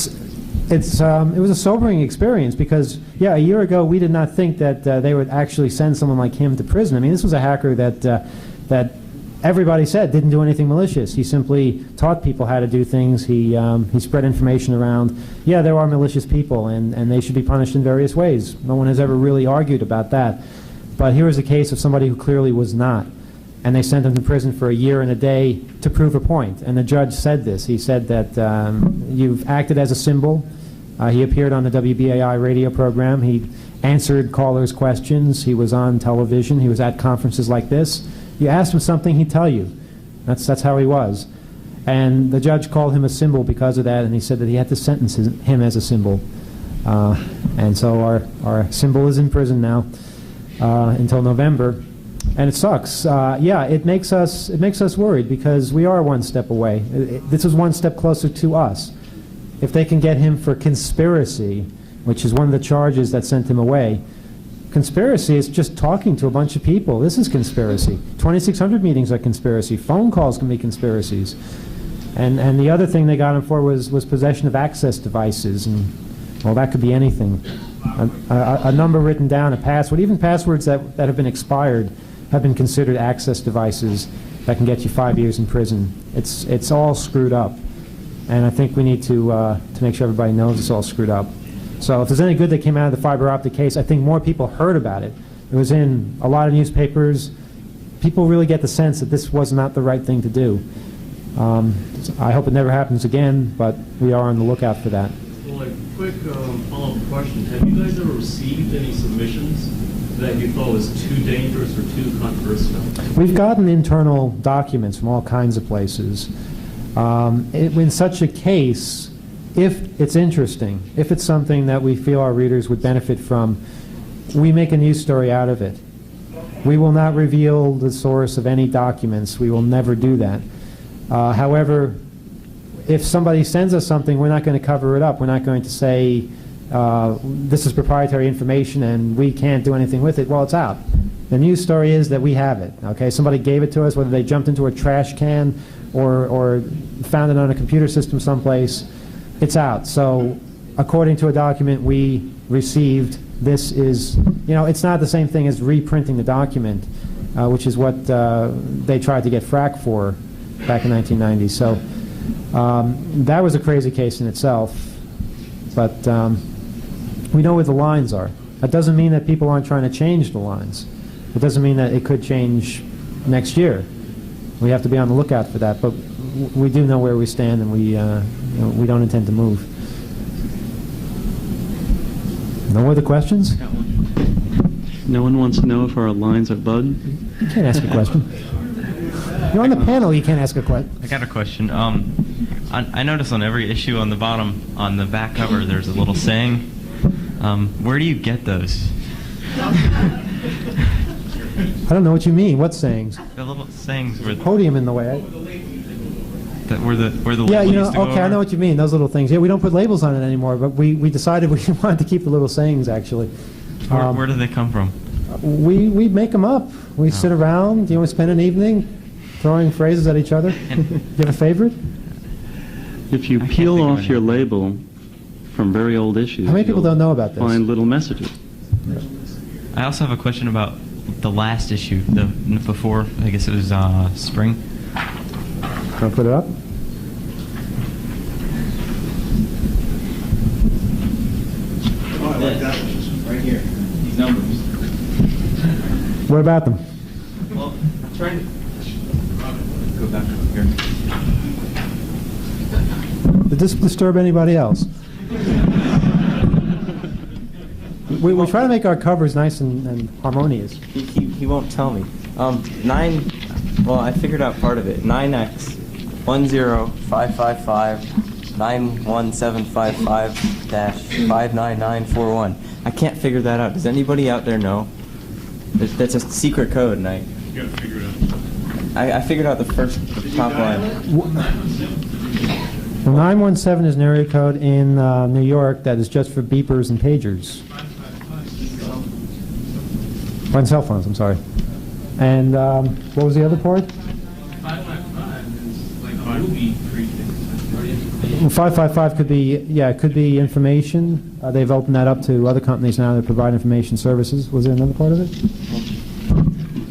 was a sobering experience because, yeah, a year ago we did not think that they would actually send someone like him to prison. I mean, this was a hacker that everybody said didn't do anything malicious. He simply taught people how to do things. He spread information around. Yeah, there are malicious people, and they should be punished in various ways. No one has ever really argued about that. But here is a case of somebody who clearly was not. And they sent him to prison for a year and a day to prove a point. And the judge said this. He said that you've acted as a symbol. He appeared on the WBAI radio program. He answered callers' questions. He was on television. He was at conferences like this. You asked him something, he'd tell you. That's how he was. And the judge called him a symbol because of that, and he said that he had to sentence him as a symbol. And so our symbol is in prison now until November. And it sucks. Yeah, it makes us worried because we are one step away. This is one step closer to us. If they can get him for conspiracy, which is one of the charges that sent him away, conspiracy is just talking to a bunch of people. This is conspiracy. 2600 meetings are conspiracy. Phone calls can be conspiracies. And the other thing they got him for was possession of access devices. And, well, that could be anything. A number written down, a password. Even passwords that have been expired have been considered access devices that can get you 5 years in prison. It's all screwed up. And I think we need to make sure everybody knows it's all screwed up. So if there's any good that came out of the fiber optic case, I think more people heard about it. It was in a lot of newspapers. People really get the sense that this was not the right thing to do. I hope it never happens again, but we are on the lookout for that. Well, a quick follow-up question. Have you guys ever received any submissions that you thought was too dangerous or too controversial? We've gotten internal documents from all kinds of places. In such a case, if it's interesting, if it's something that we feel our readers would benefit from, we make a news story out of it. We will not reveal the source of any documents. We will never do that. However, if somebody sends us something, we're not going to cover it up. We're not going to say, this is proprietary information and we can't do anything with it. Well, it's out. The news story is that we have it. Okay, somebody gave it to us, whether they jumped into a trash can or found it on a computer system someplace. It's out. So, according to a document we received, this is, it's not the same thing as reprinting the document, which is what they tried to get frack for back in 1990. So, that was a crazy case in itself. But we know where the lines are. That doesn't mean that people aren't trying to change the lines. It doesn't mean that it could change next year. We have to be on the lookout for that. But we do know where we stand, and we don't intend to move. No other questions? No one wants to know if our lines are bugged? You can't ask a question. You're on the panel, you can't ask a question. I got a question. I notice on every issue on the bottom, on the back cover, there's a little saying. Where do you get those? I don't know what you mean. What sayings? The little sayings where Podium in the way. where the Yeah, label used to go okay, I know what you mean. Those little things. Yeah, we don't put labels on it anymore, but we decided we wanted to keep the little sayings, actually. Where do they come from? We make them up. We sit around, we spend an evening throwing phrases at each other. You have a favorite? If you peel off your label from very old issues, How many people don't know about this? find little messages. I also have a question about the last issue, the before, I guess it was spring. Can I put it up? Oh, I like that one. Right here. These numbers. What about them? Well, I'm trying to go back up here. Did this disturb anybody else? We try to make our covers nice and harmonious. He won't tell me. Well, I figured out part of it. 9X 10555 91755-59941. I can't figure that out. Does anybody out there know? That's a secret code, and You gotta figure it out. I figured out the top line. The 917 is an area code in New York that is just for beepers and pagers. On cell phones, I'm sorry. And what was the other part? 555 is like a movie prefix. 555 could be, it could be information. They've opened that up to other companies now that provide information services. Was there another part of it?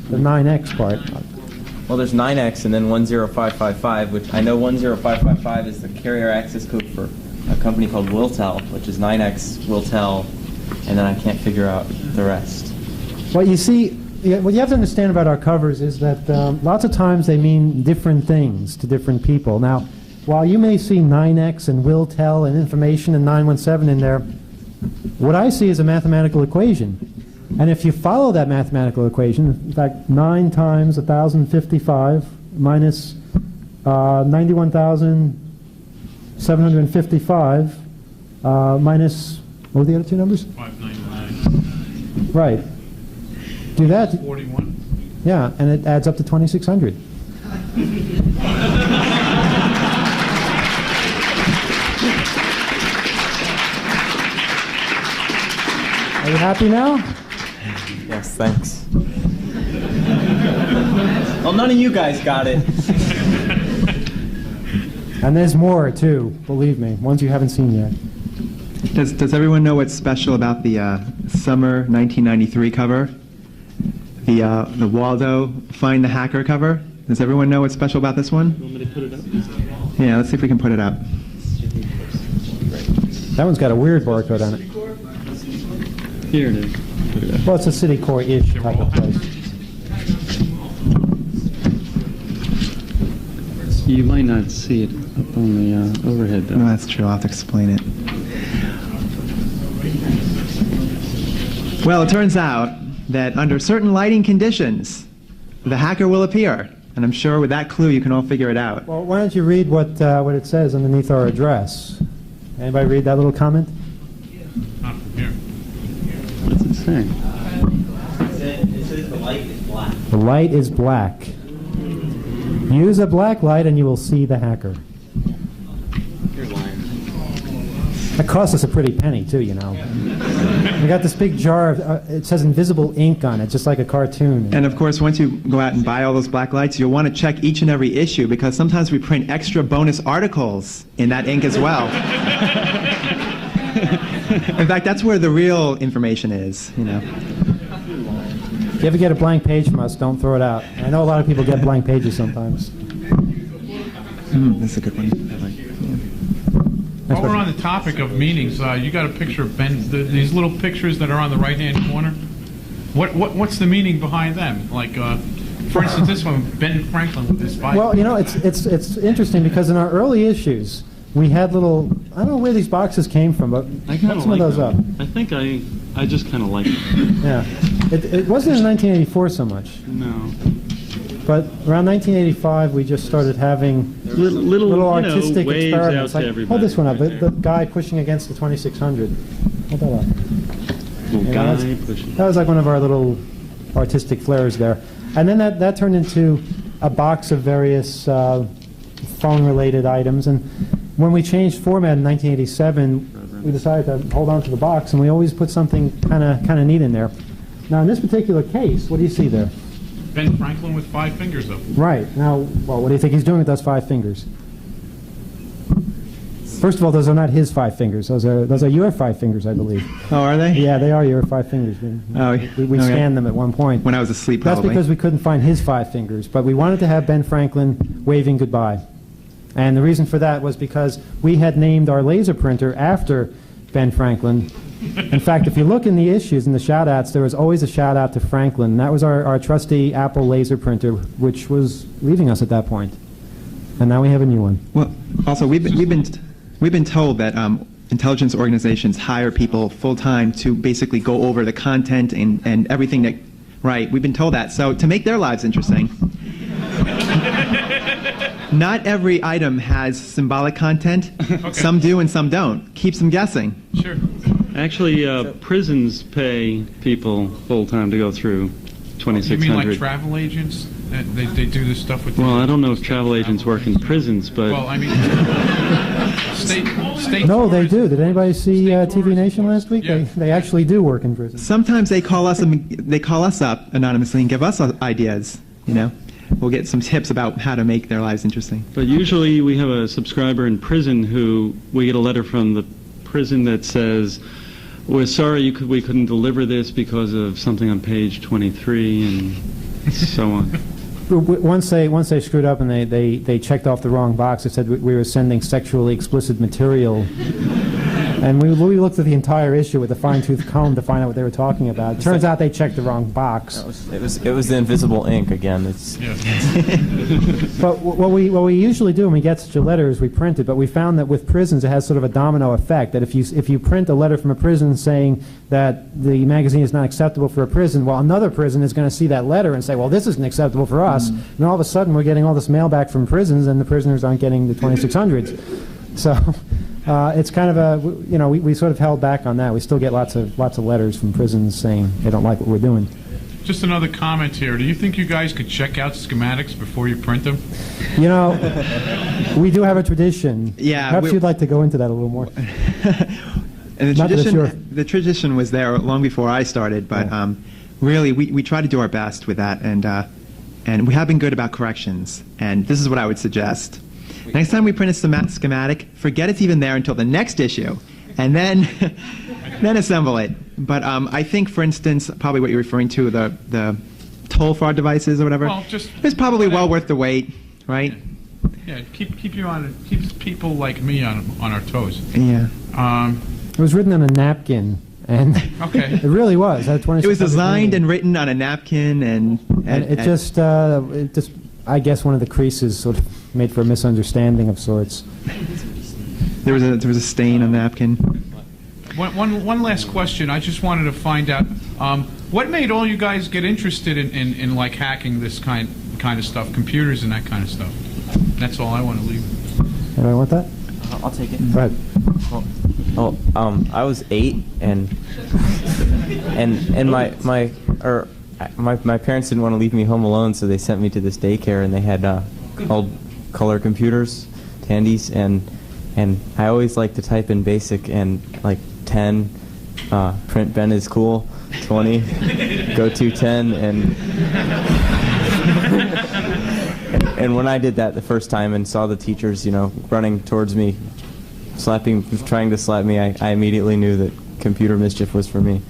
The 9X part. Well, there's 9X and then 10555, which I know 10555 is the carrier access code for a company called Wiltel, which is 9X Wiltel, and then I can't figure out the rest. Well, you see, what you have to understand about our covers is that lots of times they mean different things to different people. Now, while you may see 9X and Wiltel and information and 917 in there, what I see is a mathematical equation. And if you follow that mathematical equation, in fact, 9 times 1,055 minus 91,755 minus, what were the other two numbers? 599. Right. Do that. 41. Yeah, and it adds up to 2,600. Are you happy now? Yes, thanks. Well, none of you guys got it. And there's more, too, believe me, ones you haven't seen yet. Does everyone know what's special about the summer 1993 cover? The Waldo Find the Hacker cover? Does everyone know what's special about this one? You want me to put it up? Yeah, let's see if we can put it up. That one's got a weird barcode on it. Here it is. Put it up. Well, it's a city core-ish type of place. You might not see it up on the overhead, though. No, that's true. I'll have to explain it. Well, it turns out that under certain lighting conditions, the hacker will appear. And I'm sure with that clue, you can all figure it out. Well, why don't you read what it says underneath our address? Anybody read that little comment? Not from here. What does it say? It says the light is black. The light is black. Use a black light and you will see the hacker. It cost us a pretty penny, too, you know. We got this big jar of, it says invisible ink on it, just like a cartoon. And of course, once you go out and buy all those black lights, you'll want to check each and every issue, because sometimes we print extra bonus articles in that ink as well. In fact, that's where the real information is, you know. If you ever get a blank page from us, don't throw it out. I know a lot of people get blank pages sometimes. That's a good one. While we're on the topic of meanings, you got a picture of Ben. These little pictures that are on the right-hand corner. What's the meaning behind them? Like, for instance, this one, Ben Franklin with his bike. Well, you know, it's interesting because in our early issues, we had little, I don't know where these boxes came from, but I kind put of some like of those them. up. I think I just kind of like it. Yeah. It wasn't in 1984 so much. No. But around 1985, we just started having little artistic waves experiments. out to Like, everybody. hold this one up, the guy pushing against the 2600. Hold that up. Little You know, guy that's- pushing. That was like one of our little artistic flares there. And then that turned into a box of various phone-related items. And when we changed format in 1987, we decided to hold on to the box, and we always put something kind of neat in there. Now, in this particular case, what do you see there? Ben Franklin with 5 fingers up. Right. Now, well, what do you think he's doing with those 5 fingers? First of all, those are not his 5 fingers. Those are your 5 fingers, I believe. Oh, are they? Yeah, they are your 5 fingers. We okay. scanned them at one point. When I was asleep, That's probably. because we couldn't find his 5 fingers, but we wanted to have Ben Franklin waving goodbye. And the reason for that was because we had named our laser printer after Ben Franklin. In fact, if you look in the issues and the shout-outs, there was always a shout-out to Franklin. That was our trusty Apple laser printer, which was leaving us at that point. And now we have a new one. Well, also, we've been told that intelligence organizations hire people full-time to basically go over the content and everything that, right, we've been told that. So to make their lives interesting, not every item has symbolic content. Okay. Some do and some don't. Keeps them guessing. Sure. Actually, prisons pay people full-time to go through 2600. You mean like travel agents? They do this stuff with. Well, I don't know if travel agents work in prisons, but Well, I mean, state. No, they do. Did anybody see TV Nation last week? Yeah. They actually do work in prison. Sometimes they call us up anonymously and give us ideas, you know. We'll get some tips about how to make their lives interesting. But usually we have a subscriber in prison who we get a letter from the prison that says, "We're sorry we couldn't deliver this because of something on page 23," and so on. Once they screwed up and they checked off the wrong box, it said we were sending sexually explicit material. And we looked at the entire issue with a fine-tooth comb to find out what they were talking about. It turns out they checked the wrong box. It was the invisible ink again. It's But what we usually do when we get such a letter is we print it. But we found that with prisons it has sort of a domino effect. That if you print a letter from a prison saying that the magazine is not acceptable for a prison, well, another prison is going to see that letter and say, well, this isn't acceptable for us. And all of a sudden we're getting all this mail back from prisons, and the prisoners aren't getting the 2600s. So. It's kind of a, we sort of held back on that. We still get lots of letters from prisons saying they don't like what we're doing. Just another comment here. Do you think you guys could check out schematics before you print them? You know, we do have a tradition. Yeah, Perhaps you'd like to go into that a little more. And Not that it's your- the tradition was there long before I started, but really we try to do our best with that, and we have been good about corrections. And this is what I would suggest. Next time we print a schematic, forget it's even there until the next issue, and then then assemble it. But I think, for instance, probably what you're referring to, the toll fraud devices or whatever, Well, just it's probably well worth the wait, right? Yeah, keeps people like me on our toes. Yeah. It was written on a napkin, and Okay. it really was. It It was designed and written on a napkin, and it just, I guess, one of the creases sort of made for a misunderstanding of sorts. there was a stain on the napkin. One last question. I just wanted to find out what made all you guys get interested in like hacking this kind of stuff, computers and that kind of stuff. That's all I want to leave. Anybody want that? I'll take it. Go ahead. I was 8, and my parents didn't want to leave me home alone, so they sent me to this daycare, and they had called color computers, Tandies, and and I always like to type in BASIC and like 10, print Ben is cool, 20, go to 10, and when I did that the first time and saw the teachers, running towards me, trying to slap me, I immediately knew that computer mischief was for me.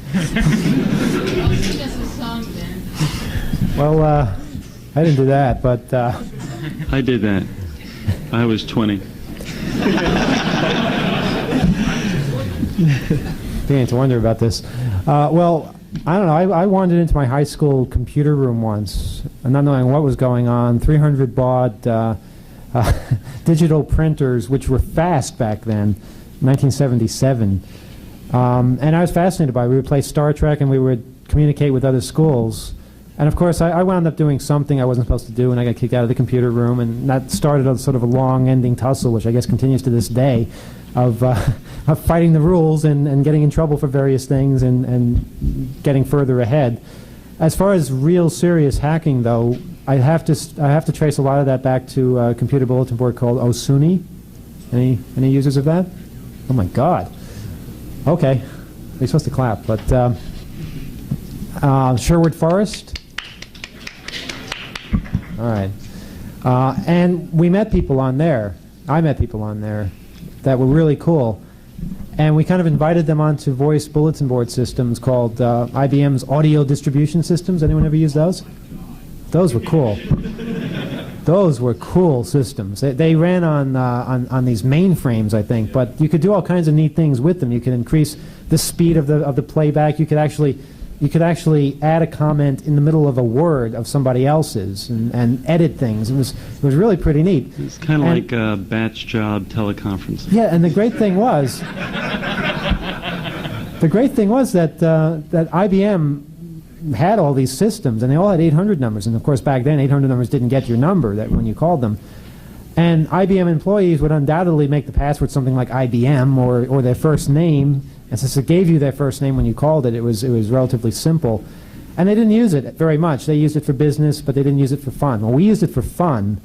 Well, I didn't do that, but... I did that. I was 20. Beginning to wonder about this. Well, I don't know. I wandered into my high school computer room once, not knowing what was going on. 300 baud digital printers, which were fast back then, 1977. And I was fascinated by it. We would play Star Trek, and we would communicate with other schools. And of course, I wound up doing something I wasn't supposed to do, and I got kicked out of the computer room, and that started a sort of a long-ending tussle, which I guess continues to this day, of fighting the rules and getting in trouble for various things and getting further ahead. As far as real serious hacking, though, I have to trace a lot of that back to a computer bulletin board called OSUNY. Any users of that? Oh my God. Okay, you're supposed to clap, but Sherwood Forest. All right. And we met people on there. I met people on there that were really cool. And we kind of invited them onto voice bulletin board systems called IBM's audio distribution systems. Anyone ever use those? Those were cool. Those were cool systems. They ran on these mainframes, I think, but you could do all kinds of neat things with them. You could increase the speed of the playback. You could actually add a comment in the middle of a word of somebody else's and edit things. It was really pretty neat. It's kind of like a batch job teleconference. Yeah, and the great thing was that that IBM had all these systems, and they all had 800 numbers. And of course, back then, 800 numbers didn't get your number that when you called them. And IBM employees would undoubtedly make the password something like IBM or their first name. And since it gave you their first name when you called it, it was relatively simple. And they didn't use it very much. They used it for business, but they didn't use it for fun. Well, we used it for fun,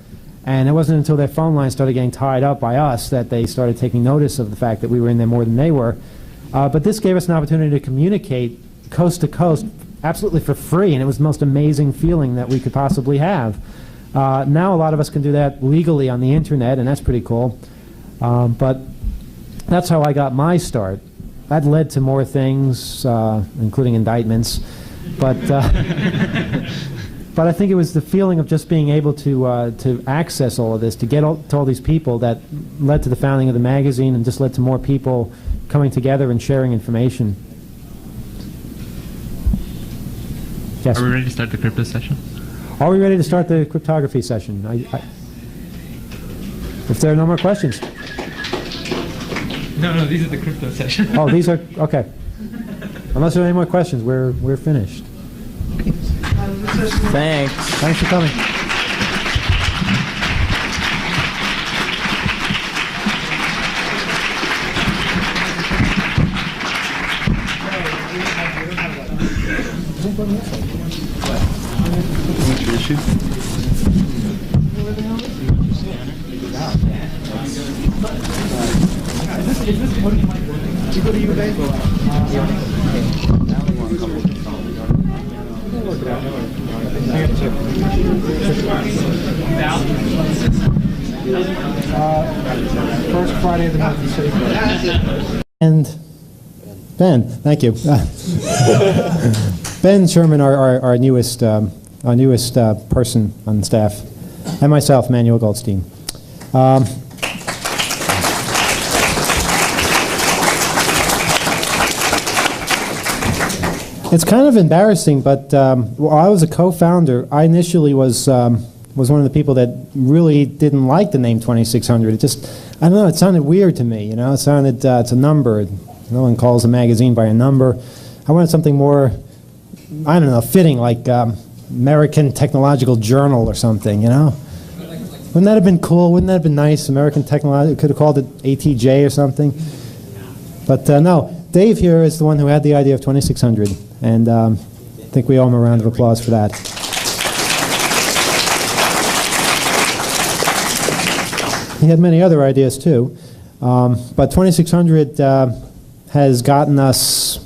and it wasn't until their phone line started getting tied up by us that they started taking notice of the fact that we were in there more than they were. But this gave us an opportunity to communicate coast to coast absolutely for free, and it was the most amazing feeling that we could possibly have. Now a lot of us can do that legally on the internet, and that's pretty cool. But that's how I got my start. That led to more things, including indictments. But but I think it was the feeling of just being able to access all of this, to get to all these people, that led to the founding of the magazine and just led to more people coming together and sharing information. Yes. Are we ready to start the crypto session? Are we ready to start the cryptography session? If there are no more questions. No, these are the crypto session. Oh, these are, okay. Unless there are any more questions, we're finished. Thanks. Thanks for coming. First Friday of the month in City. And Ben, thank you. Ben Sherman, our newest person on staff, and myself, Manuel Goldstein. It's kind of embarrassing, but while I was a co-founder, I initially was one of the people that really didn't like the name 2600. It just, I don't know, it sounded weird to me, you know? It sounded, it's a number. No one calls a magazine by a number. I wanted something more, I don't know, fitting, like American Technological Journal or something, you know? Wouldn't that have been cool? Wouldn't that have been nice? American Technological, could have called it ATJ or something. But no, Dave here is the one who had the idea of 2600, and I think we owe him a round of applause for that. He had many other ideas too. But 2600 has gotten us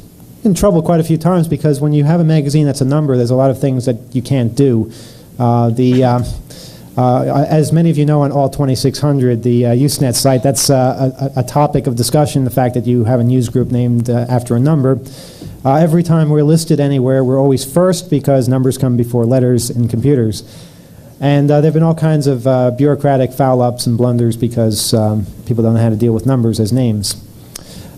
in trouble quite a few times because when you have a magazine that's a number, there's a lot of things that you can't do. As many of you know on All 2600, the Usenet site, that's a topic of discussion, the fact that you have a news group named after a number. Every time we're listed anywhere, we're always first because numbers come before letters in computers. And there have been all kinds of bureaucratic foul-ups and blunders because people don't know how to deal with numbers as names.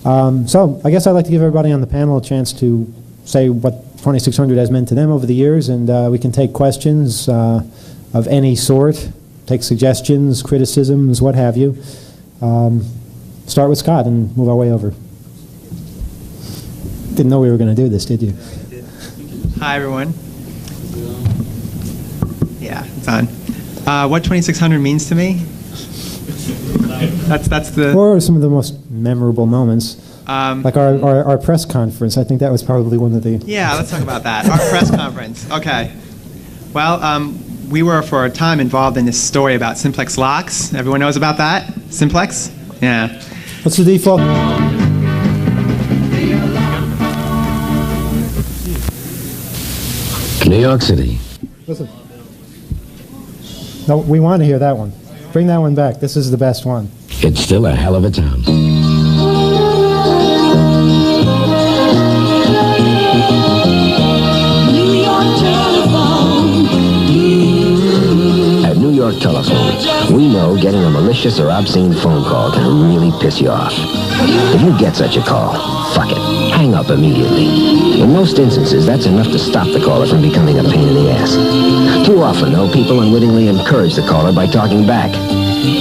So I guess I'd like to give everybody on the panel a chance to say what 2600 has meant to them over the years, and we can take questions of any sort, take suggestions, criticisms, what have you. Start with Scott and move our way over. Didn't know we were going to do this, did you? Hi, everyone. Yeah, it's on. What 2600 means to me? That's the... Or some of the most memorable moments. Like our press conference. I think that was probably one of the... Yeah, let's talk about that. Our press conference. Okay. Well, we were for a time involved in this story about simplex locks. Everyone knows about that? Simplex? Yeah. What's the default? New York City. Listen. No, we want to hear that one. Bring that one back. This is the best one. It's still a hell of a town. New York telephone. At New York Telephone, we know getting a malicious or obscene phone call can really piss you off. If you get such a call, fuck it. Hang up immediately. In most instances, that's enough to stop the caller from becoming a pain in the ass. Too often, though, people unwittingly encourage the caller by talking back.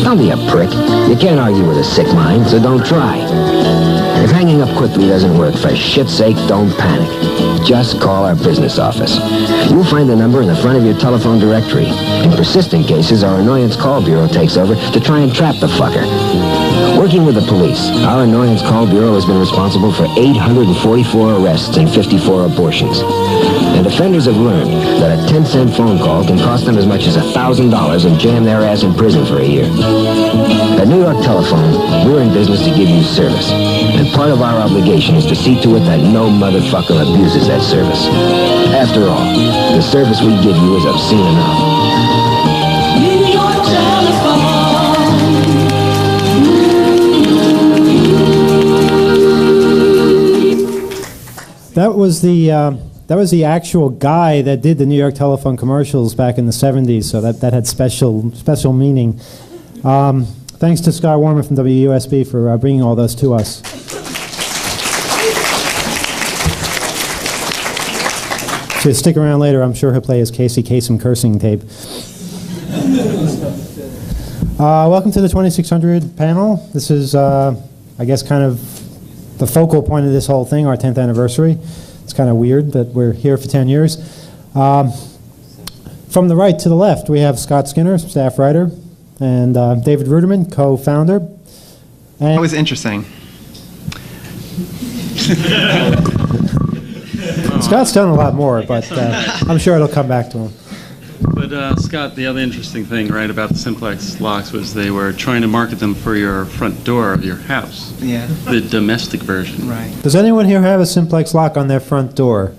Don't be a prick. You can't argue with a sick mind, so don't try. If hanging up quickly doesn't work, for shit's sake, don't panic. Just call our business office. You'll find the number in the front of your telephone directory. In persistent cases, our Annoyance Call Bureau takes over to try and trap the fucker. Working with the police, our Annoyance Call Bureau has been responsible for 844 arrests and 54 abortions. And offenders have learned that a 10-cent phone call can cost them as much as $1,000 and jam their ass in prison for a year. At New York Telephone, we're in business to give you service. And part of our obligation is to see to it that no motherfucker abuses that service. After all, the service we give you is obscene enough. New York telephone. That was the actual guy that did the New York Telephone commercials back in the 70s, so that had special meaning. Thanks to Scott Warman from WUSB for bringing all those to us. So stick around later, I'm sure he'll play his Casey Kasem cursing tape. Welcome to the 2600 panel. This is, I guess, kind of the focal point of this whole thing, our 10th anniversary. It's kind of weird that we're here for 10 years. From the right to the left, we have Scott Skinner, staff writer, and David Ruderman, co-founder. That was interesting. Scott's done a lot more, but I'm sure it'll come back to him. But Scott, the other interesting thing, right, about the simplex locks was they were trying to market them for your front door of your house. Yeah. The domestic version. Right. Does anyone here have a simplex lock on their front door?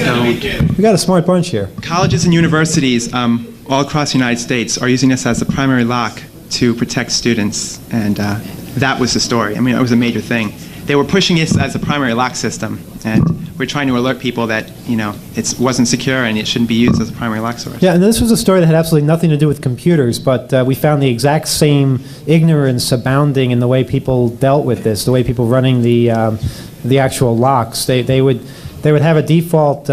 Don't. We got a smart bunch here. Colleges and universities all across the United States are using this as a primary lock to protect students, and that was the story. I mean, it was a major thing. They were pushing this as a primary lock system, and we're trying to alert people that, you know, it wasn't secure and it shouldn't be used as a primary lock source. Yeah, and this was a story that had absolutely nothing to do with computers, but we found the exact same ignorance abounding in the way people dealt with this, the way people running the actual locks. They would have a default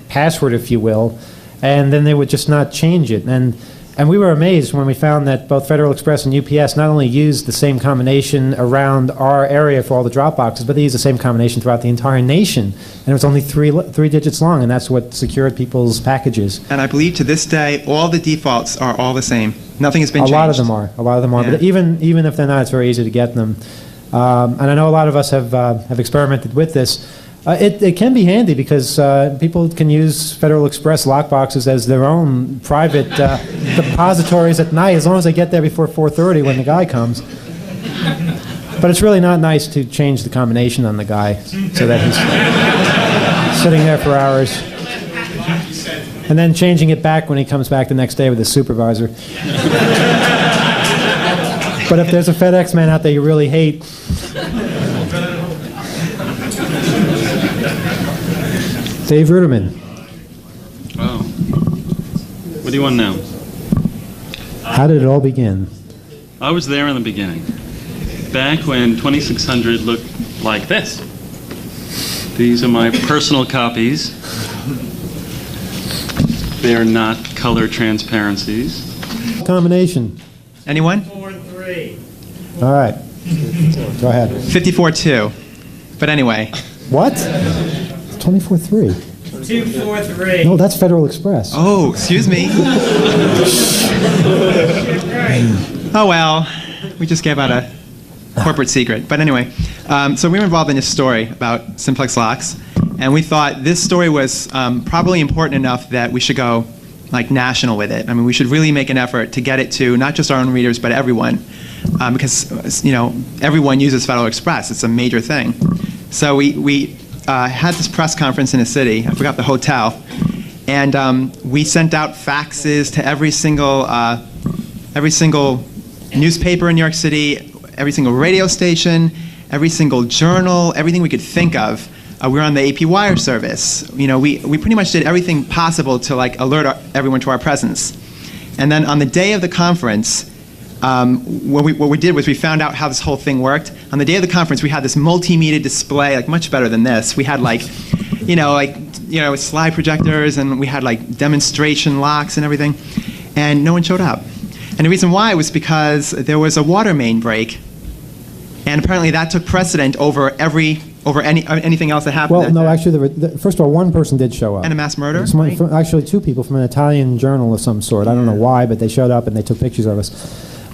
password, if you will, and then they would just not change it. And we were amazed when we found that both Federal Express and UPS not only used the same combination around our area for all the drop boxes, but they used the same combination throughout the entire nation. And it was only three digits long, and that's what secured people's packages. And I believe to this day, all the defaults are all the same. Nothing has been changed. A lot of them are. Yeah. But even if they're not, it's very easy to get them. And I know a lot of us have experimented with this. It can be handy because people can use Federal Express lockboxes as their own private depositories at night, as long as they get there before 4:30 when the guy comes. But it's really not nice to change the combination on the guy so that he's sitting there for hours. And then changing it back when he comes back the next day with his supervisor. But if there's a FedEx man out there you really hate, Dave Ruderman. Oh. What do you want now? How did it all begin? I was there in the beginning. Back when 2600 looked like this. These are my personal copies. They're not color transparencies. Combination. Anyone? 4 and 3. All right. Go ahead. 54-2. But anyway. What? 24-3. 2, 4, 3. No, that's Federal Express. Oh, excuse me. Oh, well. We just gave out a corporate secret. But anyway, so we were involved in a story about simplex locks. And we thought this story was probably important enough that we should go like national with it. I mean, we should really make an effort to get it to not just our own readers, but everyone. Because, you know, everyone uses Federal Express. It's a major thing. So we had this press conference in a city. I forgot the hotel. And we sent out faxes to every single newspaper in New York City, every single radio station, every single journal, everything we could think of. We were on the AP Wire service. You know, we pretty much did everything possible to like alert everyone to our presence. And then on the day of the conference, what we did was we found out how this whole thing worked. On the day of the conference, we had this multimedia display, like much better than this. We had slide projectors, and we had like demonstration locks and everything, and no one showed up. And the reason why was because there was a water main break, and apparently that took precedent over anything else that happened. Well, no, actually, first of all, one person did show up. And a mass murder? Right? Actually, two people from an Italian journal of some sort. I don't know why, but they showed up and they took pictures of us.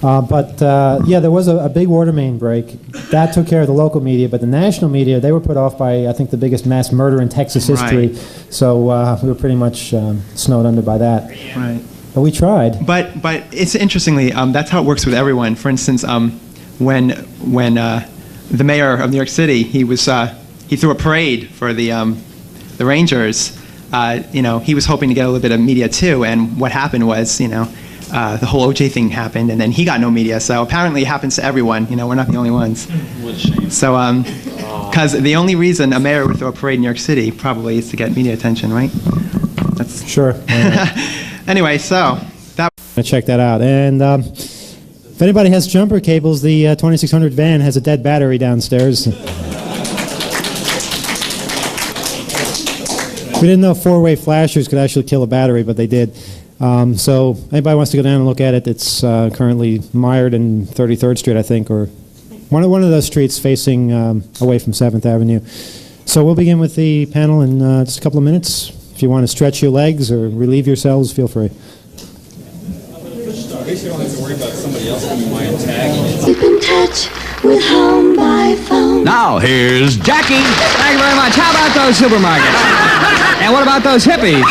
Yeah, there was a big water main break. That took care of the local media, but the national media, they were put off by, I think, the biggest mass murder in Texas history. Right. So we were pretty much snowed under by that. Right. But we tried. But it's interestingly, that's how it works with everyone. For instance, when the mayor of New York City, he threw a parade for the Rangers. He was hoping to get a little bit of media too, and what happened was, the whole OJ thing happened, and then he got no media. So apparently it happens to everyone. We're not the only ones. What a shame. So, because the only reason a mayor would throw a parade in New York City probably is to get media attention, right? That's sure. Anyway, so that. Check that out. And if anybody has jumper cables, the 2600 van has a dead battery downstairs. We didn't know four-way flashers could actually kill a battery, but they did. So anybody wants to go down and look at it, it's currently mired in 33rd Street, I think, or one of those streets facing away from 7th Avenue. So we'll begin with the panel in just a couple of minutes. If you want to stretch your legs or relieve yourselves, feel free. At least you don't have to worry about somebody else who you might tag. Keep in touch with Home by Phone. Now, here's Jackie. Thank you very much. How about those supermarkets? And what about those hippies?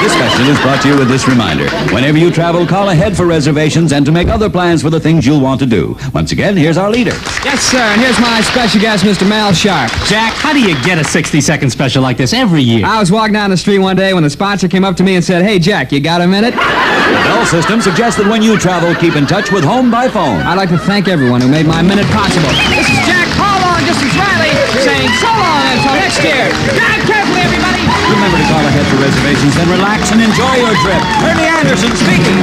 This special is brought to you with this reminder. Whenever you travel, call ahead for reservations and to make other plans for the things you'll want to do. Once again, here's our leader. Yes, sir, and here's my special guest, Mr. Mal Sharp. Jack, how do you get a 60-second special like this every year? I was walking down the street one day when the sponsor came up to me and said, "Hey, Jack, you got a minute?" The Bell System suggests that when you travel, keep in touch with Home by Phone. I'd like to thank everyone who made my minute possible. This is Jack Hall, long distance Riley, saying so long until next year. Drive carefully, everybody. Remember to call ahead for reservations, then relax and enjoy your trip. Ernie Anderson speaking.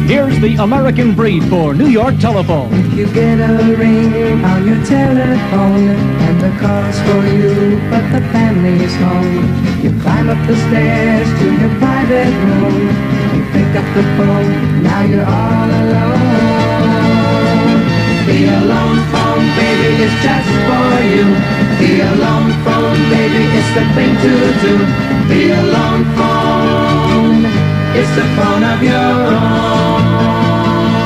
Here's the American breed for New York telephone. If you get a ring on your telephone and the call's for you, but the family's home, you climb up the stairs to your private room. You pick up the phone, now you're all alone. The alone phone, baby, is just for you. The alone phone, baby, is the thing to do. The alone phone, it's the phone of your own.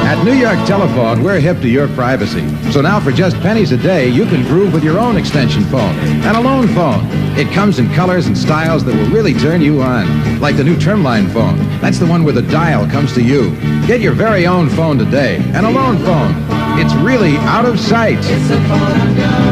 At At New York Telephone, we're hip to your privacy. So now for just pennies a day, you can groove with your own extension phone. An alone phone. It comes in colors and styles that will really turn you on. Like the new Trimline phone. That's the one where the dial comes to you. Get your very own phone today. An alone phone. It's really out of sight. It's a phone I'm gonna